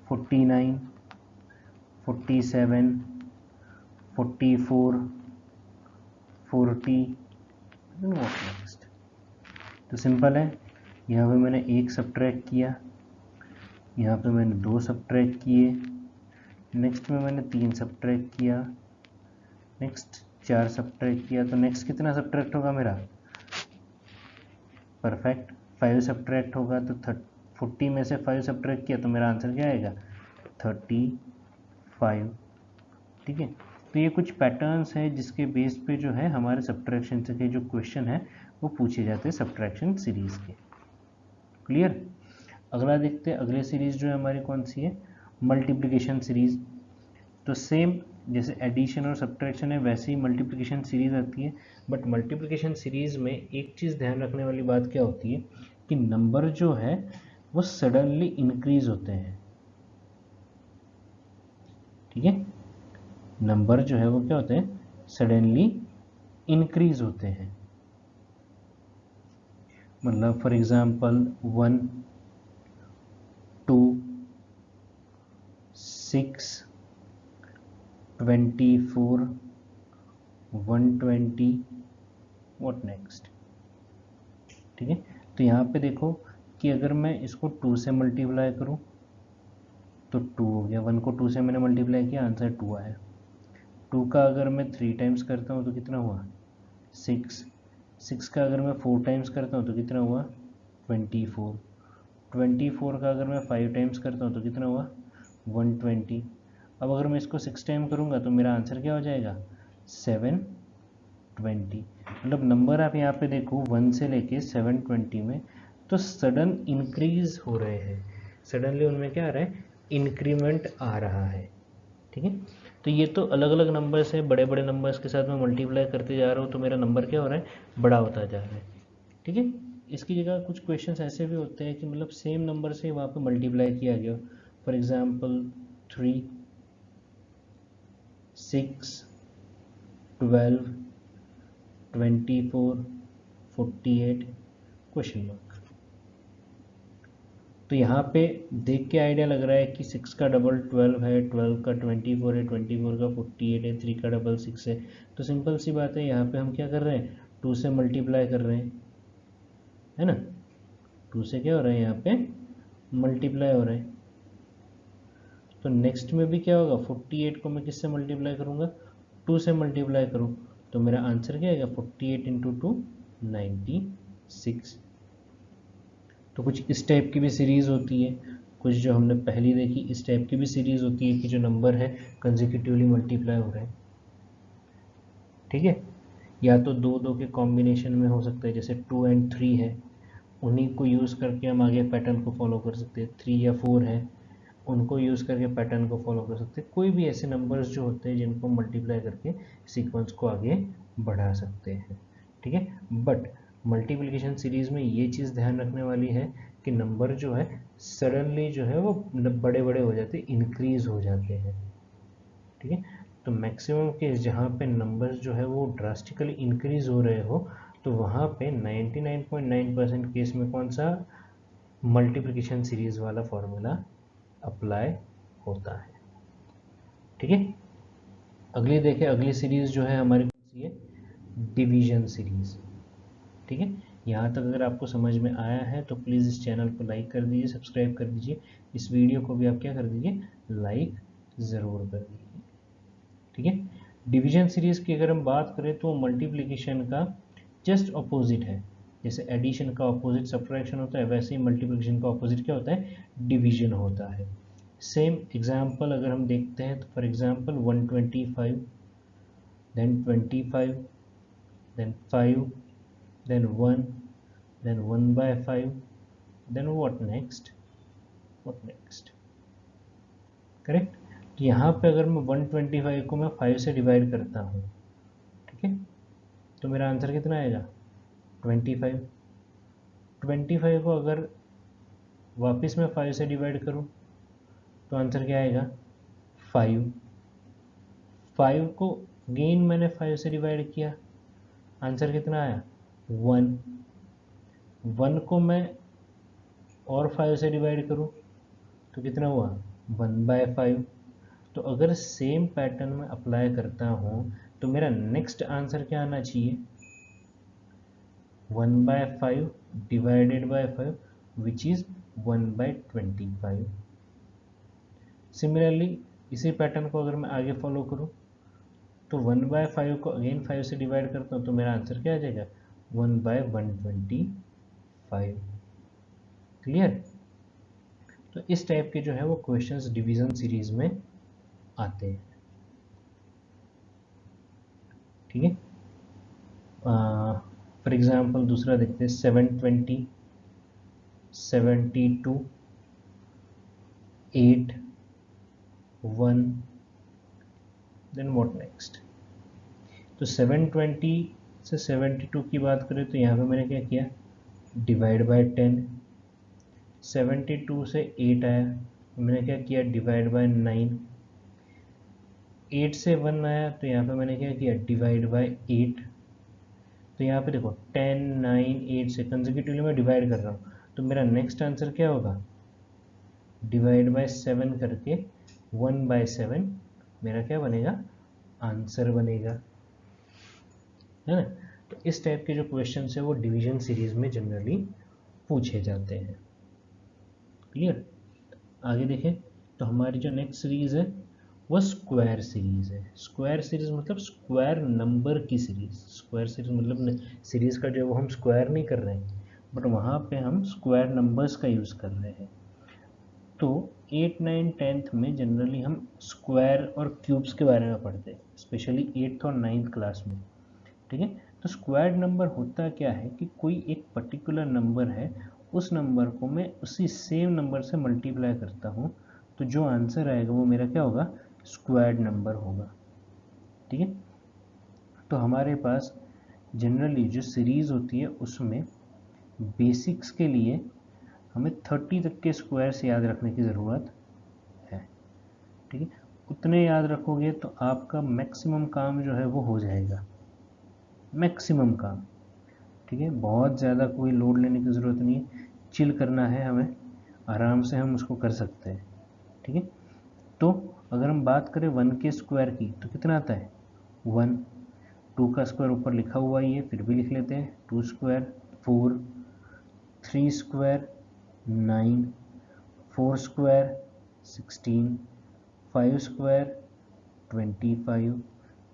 49, 47, 44, 40, व्हाट नेक्स्ट। तो सिंपल है, यहाँ पे मैंने 1 सब्ट्रैक्ट किया, यहाँ पे मैंने 2 सब्ट्रैक्ट किए, नेक्स्ट में मैंने 3 सब्ट्रैक्ट किया, नेक्स्ट 4 सब्ट्रैक्ट किया, तो नेक्स्ट कितना सब्ट्रैक्ट होगा मेरा, परफेक्ट 5 सब्ट्रैक्ट होगा। तो 40 में से 5 सब्ट्रैक्ट किया तो मेरा आंसर क्या आएगा, 35, ठीक है। तो ये कुछ पैटर्न्स है जिसके बेस पे जो है हमारे सब्ट्रैक्शन के जो क्वेश्चन है वो पूछे जाते हैं सब्ट्रैक्शन सीरीज के। क्लियर। अगला देखते हैं, अगले सीरीज जो है हमारी कौन सी है, मल्टीप्लिकेशन सीरीज। तो सेम जैसे एडिशन और सब्ट्रैक्शन है वैसे ही मल्टीप्लिकेशन सीरीज आती है, बट मल्टीप्लिकेशन सीरीज में एक चीज़ ध्यान रखने वाली बात क्या होती है कि नंबर जो है वो सडनली इंक्रीज होते हैं, ठीक है। नंबर जो है वो क्या होते हैं, सडनली इंक्रीज होते हैं। मतलब फॉर एग्जांपल 1, 2, 6, 24, 120, व्हाट नेक्स्ट, ठीक है। तो यहाँ पे देखो कि अगर मैं इसको 2 से मल्टीप्लाई करूँ तो 2 हो गया, 1 को 2 से मैंने मल्टीप्लाई किया, आंसर 2 आया। 2 का अगर मैं 3 टाइम्स करता हूँ तो कितना हुआ, 6। 6 का अगर मैं 4 टाइम्स करता हूँ तो कितना हुआ, 24। 24 का अगर मैं 5 टाइम्स करता हूँ तो कितना हुआ, 120। अब अगर मैं इसको 6 टाइम करूँगा तो मेरा आंसर क्या हो जाएगा, 720। मतलब नंबर आप यहाँ पे देखो 1 से लेके 720 में तो सडन इंक्रीज हो रहे हैं, सडनली उनमें क्या आ रहा है, इंक्रीमेंट आ रहा है, ठीक है। तो ये तो अलग अलग नंबर्स है, बड़े बड़े नंबर्स के साथ मैं मल्टीप्लाई करते जा रहा हूँ तो मेरा नंबर क्या हो रहा है, बड़ा होता जा रहा है, ठीक है। इसकी जगह कुछ क्वेश्चंस ऐसे भी होते हैं कि मतलब सेम नंबर से वहाँ पे मल्टीप्लाई किया गया, फॉर एग्जांपल 3, 6, 12, 24, 48, क्वेश्चन मार्क। तो यहाँ पे देख के आइडिया लग रहा है कि 6 का डबल 12 है, 12 का 24 है, 24 का 48 है, 3 का डबल 6 है। तो सिंपल सी बात है, यहाँ पे हम क्या कर रहे हैं, 2 से मल्टीप्लाई कर रहे हैं, है ना, 2 से क्या हो रहा है यहाँ पे मल्टीप्लाई हो रहा है। तो नेक्स्ट में भी क्या होगा, 48 को मैं किससे मल्टीप्लाई करूँगा, 2 से मल्टीप्लाई करूँ, तो मेरा आंसर क्या आएगा 48 इंटू 2 96। तो कुछ इस टाइप की भी सीरीज़ होती है, कुछ जो हमने पहली देखी इस टाइप की भी सीरीज़ होती है कि जो नंबर है कंसेक्यूटिवली मल्टीप्लाई हो रहे हैं, ठीक है। या तो दो दो के कॉम्बिनेशन में हो सकता है, जैसे 2 एंड 3 है, उन्हीं को यूज़ करके हम आगे पैटर्न को फॉलो कर सकते हैं। 3 या 4 है, उनको यूज़ करके पैटर्न को फॉलो कर सकते हैं। कोई भी ऐसे नंबर्स जो होते हैं जिनको मल्टीप्लाई करके सीक्वेंस को आगे बढ़ा सकते हैं, ठीक है। बट मल्टीप्लिकेशन सीरीज़ में ये चीज़ ध्यान रखने वाली है कि नंबर जो है सडनली जो है वो बड़े बड़े हो जाते हैं, इंक्रीज़ हो जाते हैं, ठीक है। तो मैक्सिमम केस जहाँ पे नंबर्स जो है वो ड्रास्टिकली इंक्रीज़ हो रहे हो, तो वहाँ पे 99.9% केस में कौन सा मल्टीप्लिकेशन सीरीज़ वाला फॉर्मूला अप्लाई होता है, ठीक है। अगली देखें, अगली सीरीज़ जो है हमारी कौन सी है, डिवीजन सीरीज़, ठीक है। यहाँ तक अगर आपको समझ में आया है तो प्लीज़ इस चैनल को लाइक कर दीजिए, सब्सक्राइब कर दीजिए, इस वीडियो को भी आप क्या कर दीजिए, लाइक ज़रूर कर दीजिए, ठीक है। डिवीजन सीरीज़ की अगर हम बात करें तो मल्टीप्लिकेशन का जस्ट अपोजिट है। जैसे एडिशन का अपोजिट सब्ट्रैक्शन होता है, वैसे ही मल्टीप्लिकेशन का अपोजिट क्या होता है, डिवीजन होता है। सेम एग्जाम्पल अगर हम देखते हैं तो for example 125, then 25, then 5, then 1, then 1/5, then what next, what next, correct. तो यहाँ पे अगर मैं 125 को मैं 5 से डिवाइड करता हूँ, ठीक है, तो मेरा आंसर कितना आएगा 25। 25 को अगर वापस मैं 5 से डिवाइड करूँ तो आंसर क्या आएगा 5। 5 को अगेन मैंने 5 से डिवाइड किया, आंसर कितना आया 1। 1 को मैं और 5 से डिवाइड करूँ तो कितना हुआ 1/5। तो अगर सेम पैटर्न में अप्लाई करता हूँ तो मेरा नेक्स्ट आंसर क्या आना चाहिए 1/5 divided by 5 which is 1/25। Similarly इसी पैटर्न को अगर मैं आगे फॉलो करूँ तो 1/5 को अगेन 5 से डिवाइड करता हूँ तो मेरा आंसर क्या आ जाएगा 1/125। क्लियर। तो इस टाइप के जो है वो क्वेश्चंस डिवीजन सीरीज में आते हैं, ठीक है। फॉर एग्जांपल दूसरा देखते हैं 720, 72, 8, 1, देन व्हाट नेक्स्ट। तो 720 से 72 की बात करें तो यहाँ पे मैंने क्या किया डिवाइड बाय 10। 72 से 8 आया तो मैंने क्या किया डिवाइड बाय 9। 8 से 1 आया तो यहाँ पे मैंने क्या किया डिवाइड बाय 8। तो यहाँ पे देखो 10, 9, 8 से कंसेक्यूटिवली मैं डिवाइड कर रहा हूँ, तो मेरा नेक्स्ट आंसर क्या होगा डिवाइड बाय 7 करके 1/7 मेरा क्या बनेगा आंसर बनेगा, है ना। तो इस टाइप के जो क्वेश्चन है वो डिवीजन सीरीज में जनरली पूछे जाते हैं। क्लियर। आगे देखें तो हमारी जो नेक्स्ट सीरीज है वो स्क्वायर सीरीज है। स्क्वायर सीरीज मतलब स्क्वायर नंबर की सीरीज। स्क्वायर सीरीज मतलब सीरीज का जो वो हम स्क्वायर नहीं कर रहे हैं बट वहाँ पे हम स्क्वायर नंबर्स का यूज़ कर रहे हैं। तो 8, 9, 10th में जनरली हम स्क्वायर और क्यूब्स के बारे में पढ़ते हैं, स्पेशली 8th और 9th क्लास में, ठीक है। तो स्क्वायर नंबर होता क्या है कि कोई एक पर्टिकुलर नंबर है, उस नंबर को मैं उसी सेम नंबर से मल्टीप्लाई करता हूँ तो जो आंसर आएगा वो मेरा क्या होगा स्क्वायर नंबर होगा, ठीक है। तो हमारे पास जनरली जो सीरीज़ होती है उसमें बेसिक्स के लिए हमें 30 तक के स्क्वायर्स याद रखने की ज़रूरत है, ठीक है। उतने याद रखोगे तो आपका मैक्सिमम काम जो है वो हो जाएगा, मैक्सिमम काम, ठीक है। बहुत ज़्यादा कोई लोड लेने की ज़रूरत नहीं है, चिल करना है हमें, आराम से हम उसको कर सकते हैं, ठीक है। तो अगर हम बात करें 1 के स्क्वायर की तो कितना आता है 1। 2 का स्क्वायर ऊपर लिखा हुआ ही है, फिर भी लिख लेते हैं। 2 स्क्वायर 4, 3 स्क्वायर 9, 4 स्क्वायर 16, 5 स्क्वायर 25।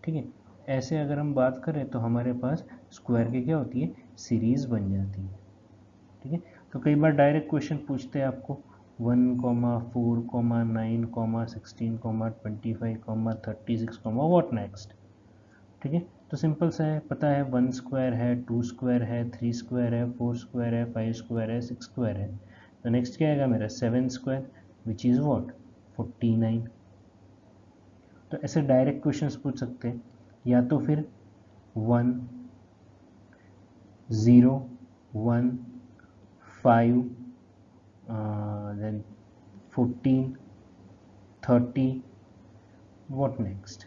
ठीक है, ऐसे अगर हम बात करें तो हमारे पास स्क्वायर की क्या होती है, सीरीज बन जाती है। ठीक है, तो कई बार डायरेक्ट क्वेश्चन पूछते हैं आपको 1, 4, 9, 16, 25, 36, व्हाट नेक्स्ट। ठीक है, तो सिंपल सा है, पता है 1 स्क्वायर है, 2 स्क्वायर है, 3 स्क्वायर है, 4 स्क्वायर है, 5 स्क्वायर है, 6 स्क्वायर है। तो नेक्स्ट क्या आएगा मेरा 7 स्क्वायर विच इज़ व्हाट 49। तो ऐसे डायरेक्ट क्वेश्चंस पूछ सकते हैं, या तो फिर 1, 0, 1, 5, देन 14, 30, व्हाट नेक्स्ट।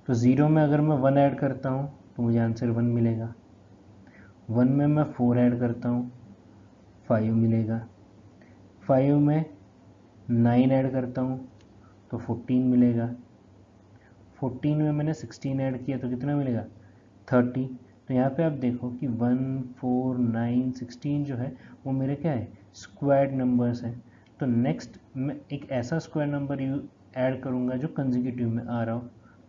तो 0 में अगर मैं 1 ऐड करता हूँ तो मुझे आंसर 1 मिलेगा। 1 में मैं 4 ऐड करता हूँ 5 मिलेगा। 5 में 9 ऐड करता हूँ तो 14 मिलेगा। 14 में मैंने 16 ऐड किया तो कितना मिलेगा 30। तो यहाँ पे आप देखो कि 1, 4, 9, 16 जो है वो मेरे क्या है स्क्वायर्ड नंबर्स हैं। तो नेक्स्ट मैं एक ऐसा स्क्वायर नंबर ऐड करूँगा जो कंसेक्यूटिव में आ रहा हो।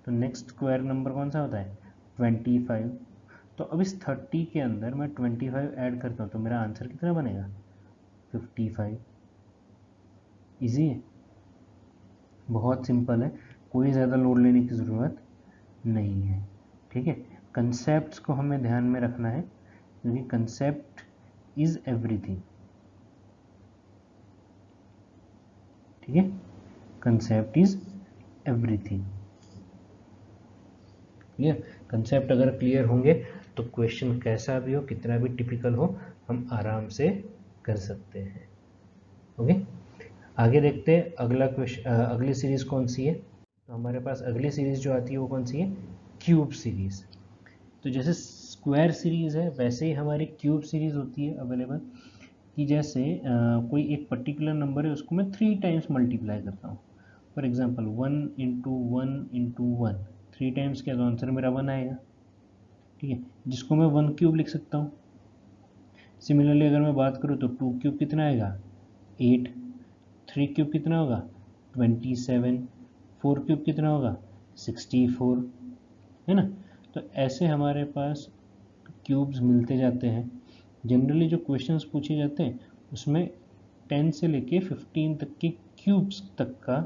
तो नेक्स्ट स्क्वायर नंबर कौन सा होता है 25। तो अब इस 30 के अंदर मैं 25 ऐड करता हूँ तो मेरा आंसर कितना बनेगा 55। इजी है, बहुत सिंपल है, कोई ज़्यादा लोड लेने की ज़रूरत नहीं है। ठीक है, कंसेप्ट्स को हमें ध्यान में रखना है क्योंकि कंसेप्ट इज एवरीथिंग। ठीक है, concept is everything. Clear, concept अगर क्लियर होंगे तो क्वेश्चन कैसा भी हो, कितना भी टिपिकल हो, हम आराम से कर सकते हैं। ओके, आगे देखते हैं अगला क्वेश्चन, अगली सीरीज कौन सी है। तो हमारे पास अगली सीरीज जो आती है वो कौन सी है, क्यूब सीरीज। तो जैसे स्क्वायर सीरीज है वैसे ही हमारी क्यूब सीरीज होती है अवेलेबल, कि जैसे कोई एक पर्टिकुलर नंबर है उसको मैं 3 टाइम्स मल्टीप्लाई करता हूँ। For example 1 into 1 into 1, 3 times किया तो आंसर मेरा 1 आएगा। ठीक है, जिसको मैं 1 क्यूब लिख सकता हूँ। सिमिलरली अगर मैं बात करूँ तो 2 क्यूब कितना आएगा 8, 3 क्यूब कितना होगा 27, 4 क्यूब कितना होगा 64, है ना। तो ऐसे हमारे पास क्यूब्स मिलते जाते हैं। जनरली जो क्वेश्चंस पूछे जाते हैं उसमें 10 से लेके 15 तक के क्यूब्स तक का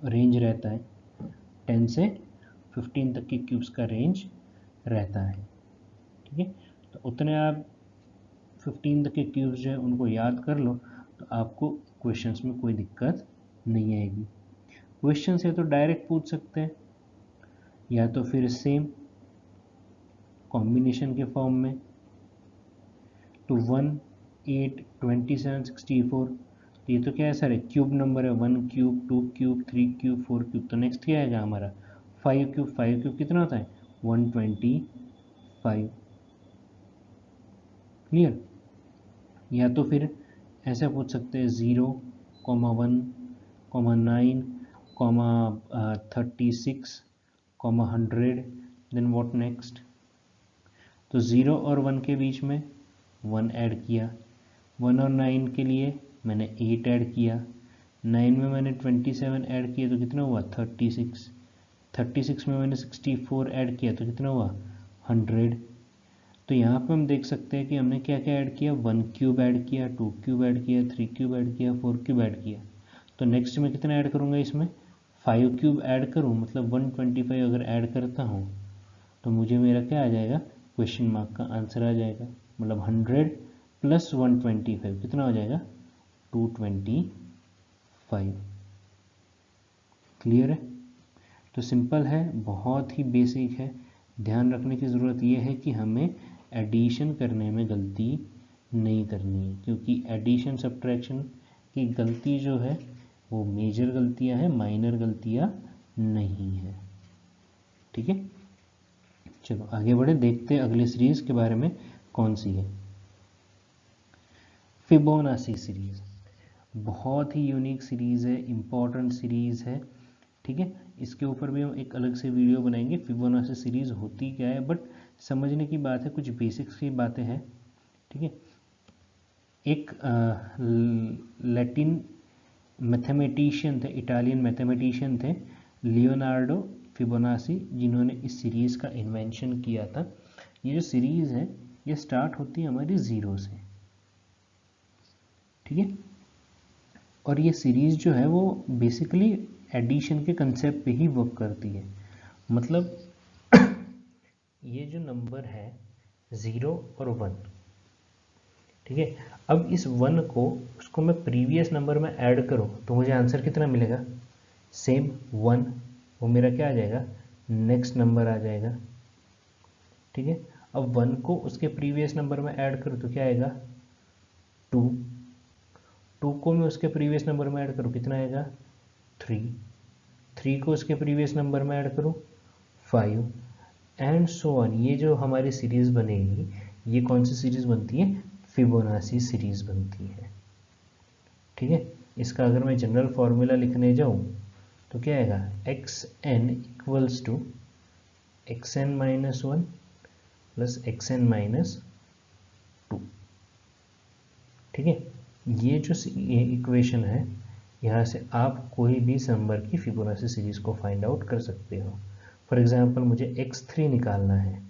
रेंज रहता है। 10 से 15 तक के क्यूब्स का रेंज रहता है। ठीक है, तो उतने आप 15 तक के क्यूब्स जो है उनको याद कर लो तो आपको क्वेश्चंस में कोई दिक्कत नहीं आएगी। क्वेश्चंस है तो डायरेक्ट पूछ सकते हैं या तो फिर सेम कॉम्बिनेशन के फॉर्म में। तो 1, 8, 27, 64, तो ये तो क्या है सर एक क्यूब नंबर है, 1 क्यूब, 2 क्यूब, 3 क्यूब, 4 क्यूब। तो नेक्स्ट क्या आएगा हमारा 5 क्यूब। 5 क्यूब कितना होता है 125। क्लियर, या तो फिर ऐसे पूछ सकते हैं 0, 1, 9, 36, 100, देन व्हाट नेक्स्ट। तो 0 और 1 के बीच में 1 ऐड किया, 1 और 9 के लिए मैंने 8 ऐड किया, 9 में मैंने 27 ऐड किया तो कितना हुआ 36, 36 में मैंने 64 ऐड किया तो कितना हुआ 100। तो यहाँ पे हम देख सकते हैं कि हमने क्या क्या ऐड किया, 1 क्यूब ऐड किया, 2 क्यूब ऐड किया, 3 क्यूब ऐड किया, 4 क्यूब ऐड किया। तो नेक्स्ट में कितना ऐड करूँगा इसमें 5 क्यूब ऐड करूँ, मतलब 125 अगर ऐड करता हूँ तो मुझे मेरा क्या आ जाएगा क्वेश्चन मार्क का आंसर आ जाएगा। मतलब 100 प्लस 125 कितना हो जाएगा 225। क्लियर है, तो सिंपल है, बहुत ही बेसिक है। ध्यान रखने की ज़रूरत यह है कि हमें एडिशन करने में गलती नहीं करनी है, क्योंकि एडिशन सब्ट्रैक्शन की गलती जो है वो मेजर गलतियां हैं, माइनर गलतियां नहीं है। ठीक है, चलो आगे बढ़े, देखते हैं अगली सीरीज के बारे में कौन सी है। फिबोनाची सीरीज बहुत ही यूनिक सीरीज है, इम्पॉर्टेंट सीरीज है। ठीक है, इसके ऊपर भी हम एक अलग से वीडियो बनाएंगे फिबोनाची सीरीज होती क्या है, बट समझने की बात है, कुछ बेसिक्स की बातें हैं। ठीक है, एक लैटिन मैथमेटिशियन थे, इटालियन मैथमेटिशियन थे लियोनार्डो फिबोनाची, जिन्होंने इस सीरीज़ का इन्वेंशन किया था। ये जो सीरीज़ है ये स्टार्ट होती है हमारी ज़ीरो से। ठीक है, और ये सीरीज़ जो है वो बेसिकली एडिशन के कंसेप्ट पे ही वर्क करती है। मतलब ये जो नंबर है 0 और 1, ठीक है, अब इस 1 को उसको मैं प्रीवियस नंबर में ऐड करूं तो मुझे आंसर कितना मिलेगा, सेम 1, वो मेरा क्या आ जाएगा, नेक्स्ट नंबर आ जाएगा। ठीक है, अब 1 को उसके प्रीवियस नंबर में ऐड करूं तो क्या आएगा, 2, 2 को मैं उसके प्रीवियस नंबर में ऐड करूं कितना आएगा, 3, 3 को उसके प्रीवियस नंबर में ऐड करूं 5 एंड सो ऑन। ये जो हमारी सीरीज़ बनेगी ये कौन सी सीरीज़ बनती है, फिबोनाची सीरीज़ बनती है। ठीक है, इसका अगर मैं जनरल फॉर्मूला लिखने जाऊं तो क्या आएगा, x n equals to x n minus 1 plus x n minus 2। ठीक है, ये जो इक्वेशन है यहाँ से आप कोई भी नंबर की फिबोनाची सीरीज़ को फाइंड आउट कर सकते हो। फॉर एग्जांपल मुझे x3 निकालना है,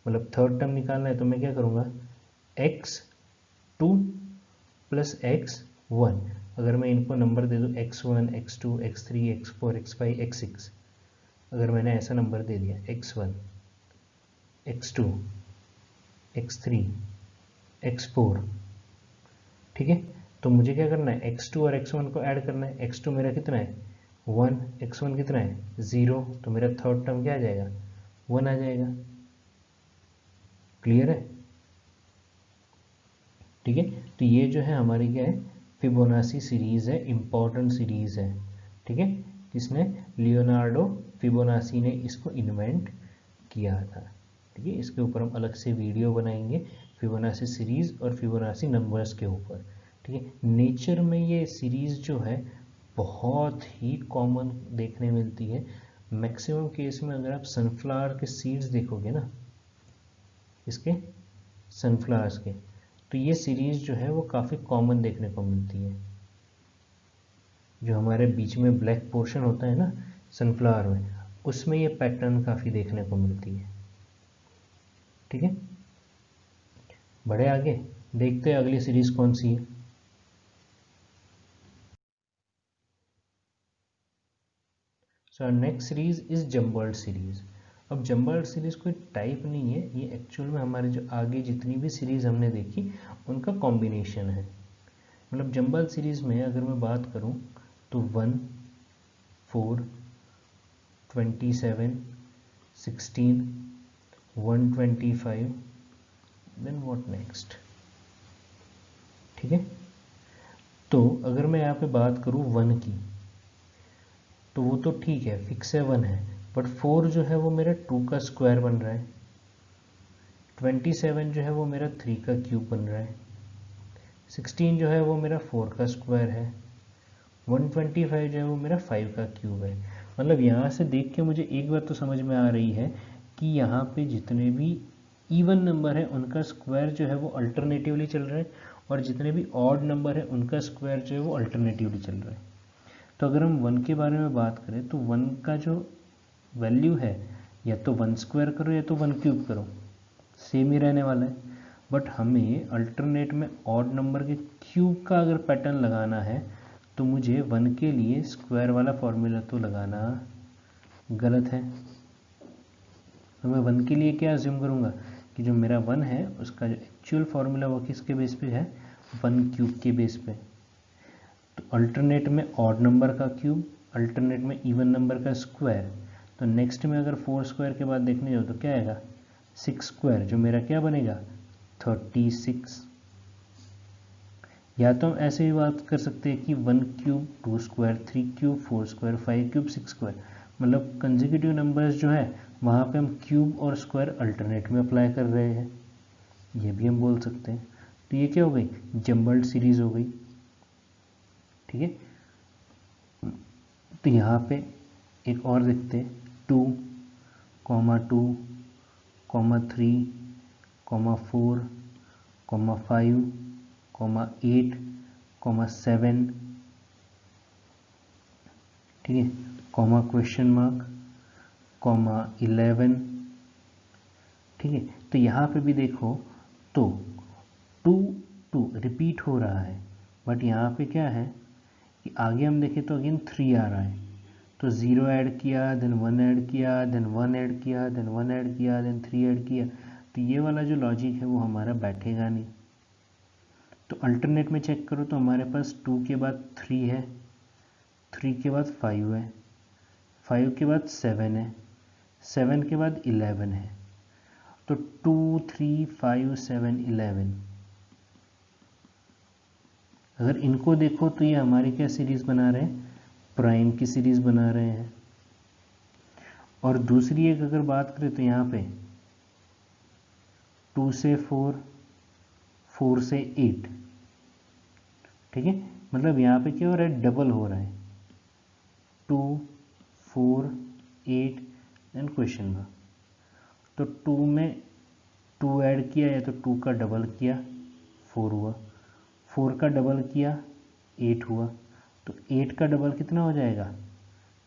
मतलब थर्ड टर्म निकालना है, तो मैं क्या करूँगा, x2 प्लस x1, अगर मैं इनको नंबर दे दूँ x1 x2 x3 x4 x5 x6, अगर मैंने ऐसा नंबर दे दिया x1 x2 x3 x4, ठीक है, तो मुझे क्या करना है, x2 और x1 को ऐड करना है। x2 मेरा कितना है 1, x1 कितना है 0, तो मेरा थर्ड टर्म क्या आ जाएगा 1 आ जाएगा। क्लियर है, ठीक है, तो ये जो है हमारी क्या है, फिबोनाची सीरीज़ है, इम्पॉर्टेंट सीरीज़ है। ठीक है, किसने, लियोनार्डो फिबोनाची ने इसको इन्वेंट किया था। ठीक है, इसके ऊपर हम अलग से वीडियो बनाएंगे फिबोनाची सीरीज़ और फिबोनाची नंबर्स के ऊपर। ठीक है, नेचर में ये सीरीज़ जो है बहुत ही कॉमन देखने मिलती है। मैक्सिमम केस में अगर आप सनफ्लावर के सीड्स देखोगे ना, इसके सनफ्लावर्स के, तो ये सीरीज़ जो है वो काफ़ी कॉमन देखने को मिलती है। जो हमारे बीच में ब्लैक पोर्शन होता है ना सनफ्लावर में, उसमें ये पैटर्न काफ़ी देखने को मिलती है। ठीक है, बढ़े आगे, देखते हैं अगली सीरीज़ कौन सी है। So next series is jumbled series. अब जम्बर्ड सीरीज़ कोई टाइप नहीं है, ये एक्चुअल में हमारे जो आगे जितनी भी सीरीज़ हमने देखी उनका कॉम्बिनेशन है। मतलब जम्बर्ड सीरीज़ में अगर मैं बात करूं तो 1 4 27 16 125 देन व्हाट नेक्स्ट। ठीक है, तो अगर मैं यहाँ पे बात करूँ 1 की, तो वो तो ठीक है, फिक्स है 1 है, बट 4 जो है वो मेरा 2 का स्क्वायर बन रहा है, 27 जो है वो मेरा 3 का क्यूब बन रहा है, 16 जो है वो मेरा 4 का स्क्वायर है, 125 जो है वो मेरा 5 का क्यूब है। मतलब यहाँ से देख के मुझे एक बात तो समझ में आ रही है कि यहाँ पे जितने भी इवन नंबर है उनका स्क्वायर जो है वो अल्टरनेटिवली चल रहा है, और जितने भी ऑड नंबर है उनका स्क्वायर जो है वो अल्टरनेटिवली चल रहा है। तो अगर हम 1 के बारे में बात करें तो 1 का जो वैल्यू है या तो 1 स्क्वायर करो या तो 1 क्यूब करो, सेम ही रहने वाला है। बट हमें अल्टरनेट में ऑड नंबर के क्यूब का अगर पैटर्न लगाना है तो मुझे 1 के लिए स्क्वायर वाला फॉर्मूला तो लगाना गलत है। तो मैं 1 के लिए क्या अज्यूम करूँगा कि जो मेरा 1 है उसका जो एक्चुअल फार्मूला वो किसके बेस पे है, 1 क्यूब के बेस पे। तो अल्टरनेट में ऑड नंबर का क्यूब, अल्टरनेट में इवन नंबर का स्क्वायर। तो नेक्स्ट में अगर 4 स्क्वायर के बाद देखने जाओ तो क्या आएगा 6 स्क्वायर, जो मेरा क्या बनेगा 36। या तो हम ऐसे भी बात कर सकते हैं कि 1 cube 2 square 3 cube 4 square 5 cube 6 square, मतलब कंसेक्यूटिव नंबर्स जो है वहाँ पे हम क्यूब और स्क्वायर अल्टरनेट में अप्लाई कर रहे हैं, ये भी हम बोल सकते हैं। तो ये क्या हो गई, जम्बल्ड सीरीज हो गई। ठीक है, तो यहाँ पे एक और देखते, 2, 2, 3, 4, 5, 8, 7, ठीक है, कॉमा क्वेश्चन मार्क, कॉमा 11, ठीक है। तो यहाँ पे भी देखो तो 2 2 रिपीट हो रहा है, बट यहाँ पे क्या है कि आगे हम देखें तो अगेन 3 आ रहा है, तो 0 ऐड किया, देन 1 ऐड किया, देन 1 ऐड किया, देन 1 ऐड किया, देन 3 ऐड किया, तो ये वाला जो लॉजिक है वो हमारा बैठेगा नहीं। तो अल्टरनेट में चेक करो तो हमारे पास 2 के बाद 3 है, 3 के बाद 5 है, 5 के बाद 7 है, 7 के बाद 11 है, तो 2, 3, 5, 7, 11। अगर इनको देखो तो ये हमारी क्या सीरीज बना रहे हैं, प्राइम की सीरीज बना रहे हैं। और दूसरी एक अगर बात करें तो यहाँ पे 2 से 4, 4 से 8, ठीक है, मतलब यहाँ पे क्या हो रहा है, डबल हो रहा है, 2, 4, 8 एंड क्वेश्चन मार्क। तो 2 में 2 ऐड किया या तो 2 का डबल किया 4 हुआ, 4 का डबल किया 8 हुआ, तो 8 का डबल कितना हो जाएगा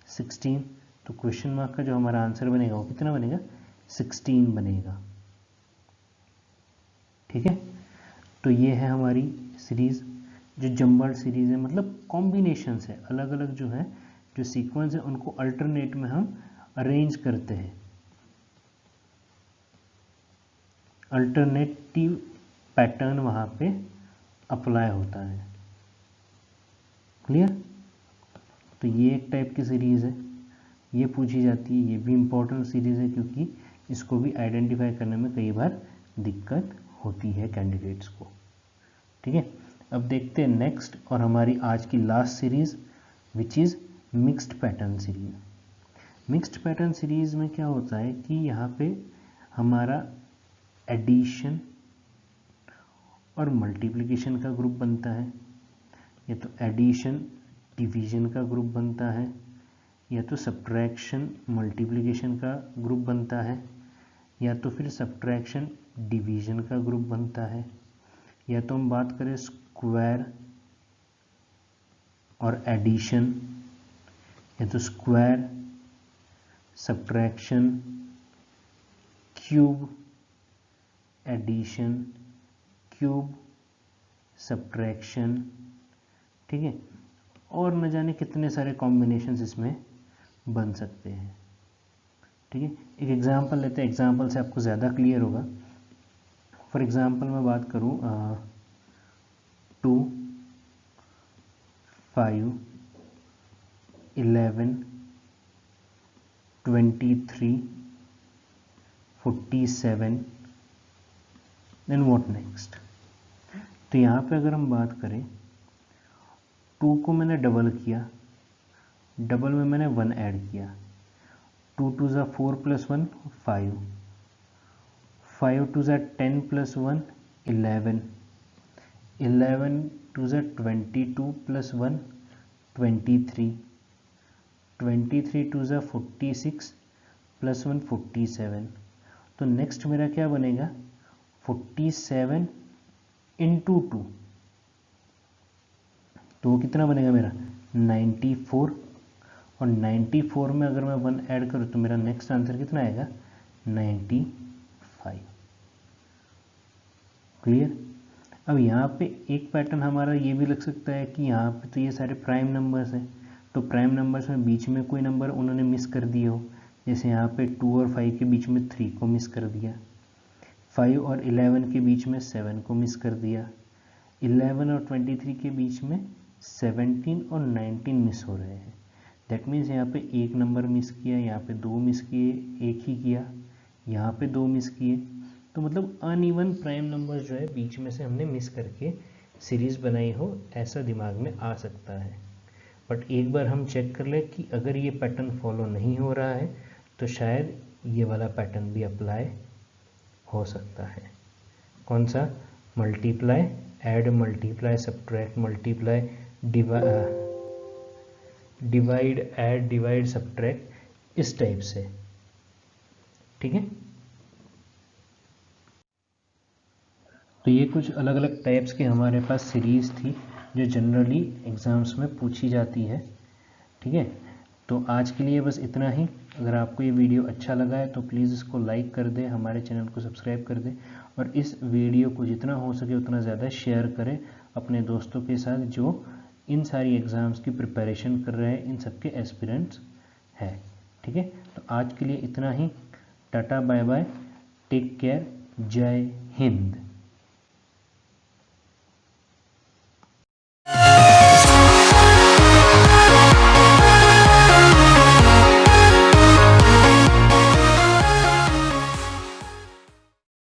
16। तो क्वेश्चन मार्क का जो हमारा आंसर बनेगा वो कितना बनेगा 16 बनेगा, ठीक है। तो ये है हमारी सीरीज़ जो जम्बल्ड सीरीज़ है, मतलब कॉम्बिनेशंस है, अलग अलग जो है जो सीक्वेंस है उनको अल्टरनेट में हम अरेंज करते हैं, अल्टरनेटिव पैटर्न वहाँ पे अप्लाई होता है, क्लियर। तो ये एक टाइप की सीरीज़ है, ये पूछी जाती है, ये भी इम्पोर्टेंट सीरीज़ है क्योंकि इसको भी आइडेंटिफाई करने में कई बार दिक्कत होती है कैंडिडेट्स को, ठीक है। अब देखते हैं नेक्स्ट और हमारी आज की last series which is mixed pattern series. Mixed pattern series में क्या होता है कि यहाँ पे हमारा एडिशन और मल्टीप्लिकेशन का ग्रुप बनता है, या तो एडिशन डिवीजन का ग्रुप बनता है, या तो सब्ट्रैक्शन मल्टीप्लिकेशन का ग्रुप बनता है, या तो फिर सब्ट्रैक्शन डिवीजन का ग्रुप बनता है, या तो हम बात करें स्क्वायर और एडिशन, या तो square subtraction cube addition cube subtraction, ठीक है। और न जाने कितने सारे कॉम्बिनेशंस इसमें बन सकते हैं, ठीक है। एक एग्जांपल लेते हैं, एग्जांपल से आपको ज़्यादा क्लियर होगा। फॉर एग्जांपल मैं बात करूं 2, 5, 11, 23, 47, देन व्हाट नेक्स्ट। तो यहाँ पे अगर हम बात करें 2 को मैंने डबल किया, डबल में मैंने 1 ऐड किया, 2 2 ज़ा 4 + 1 5, 5 2 ज़ा 10 + 1 11, 11 2 ज़ा 22 + 1 23, 23 2 ज़ा 46 + 1 47। तो नेक्स्ट मेरा क्या बनेगा 47 × 2, तो वो कितना बनेगा मेरा 94, और 94 में अगर मैं 1 ऐड करूँ तो मेरा नेक्स्ट आंसर कितना आएगा 95, क्लियर। अब यहाँ पे एक पैटर्न हमारा ये भी लग सकता है कि यहाँ पे तो ये सारे प्राइम नंबर्स हैं, तो प्राइम नंबर्स में बीच में कोई नंबर उन्होंने मिस कर दिए हो, जैसे यहाँ पे 2 और 5 के बीच में 3 को मिस कर दिया, 5 और 11 के बीच में 7 को मिस कर दिया, 11 और 23 के बीच में 17 और 19 मिस हो रहे हैं। दैट मीन्स यहाँ पे एक नंबर मिस किया, यहाँ पे 2 मिस किए, एक ही किया, यहाँ पे 2 मिस किए, तो मतलब अनइवन प्राइम नंबर जो है बीच में से हमने मिस करके सीरीज़ बनाई हो, ऐसा दिमाग में आ सकता है। बट एक बार हम चेक कर ले कि अगर ये पैटर्न फॉलो नहीं हो रहा है तो शायद ये वाला पैटर्न भी अप्लाई हो सकता है। कौन सा, multiply, add multiply, subtract multiply, divide, add, divide, subtract, इस टाइप से। ठीक है, तो ये कुछ अलग अलग टाइप्स के हमारे पास सीरीज़ थी जो जनरली एग्ज़ाम्स में पूछी जाती है। ठीक है, तो आज के लिए बस इतना ही। अगर आपको ये वीडियो अच्छा लगा है तो प्लीज़ इसको लाइक कर दें, हमारे चैनल को सब्सक्राइब कर दें, और इस वीडियो को जितना हो सके उतना ज़्यादा शेयर करें अपने दोस्तों के साथ जो इन सारी एग्ज़ाम्स की प्रिपरेशन कर रहे हैं, इन सब के एस्पिरेंट्स हैं। ठीक है, तो आज के लिए इतना ही। Tata, bye bye, take care, जय हिंद।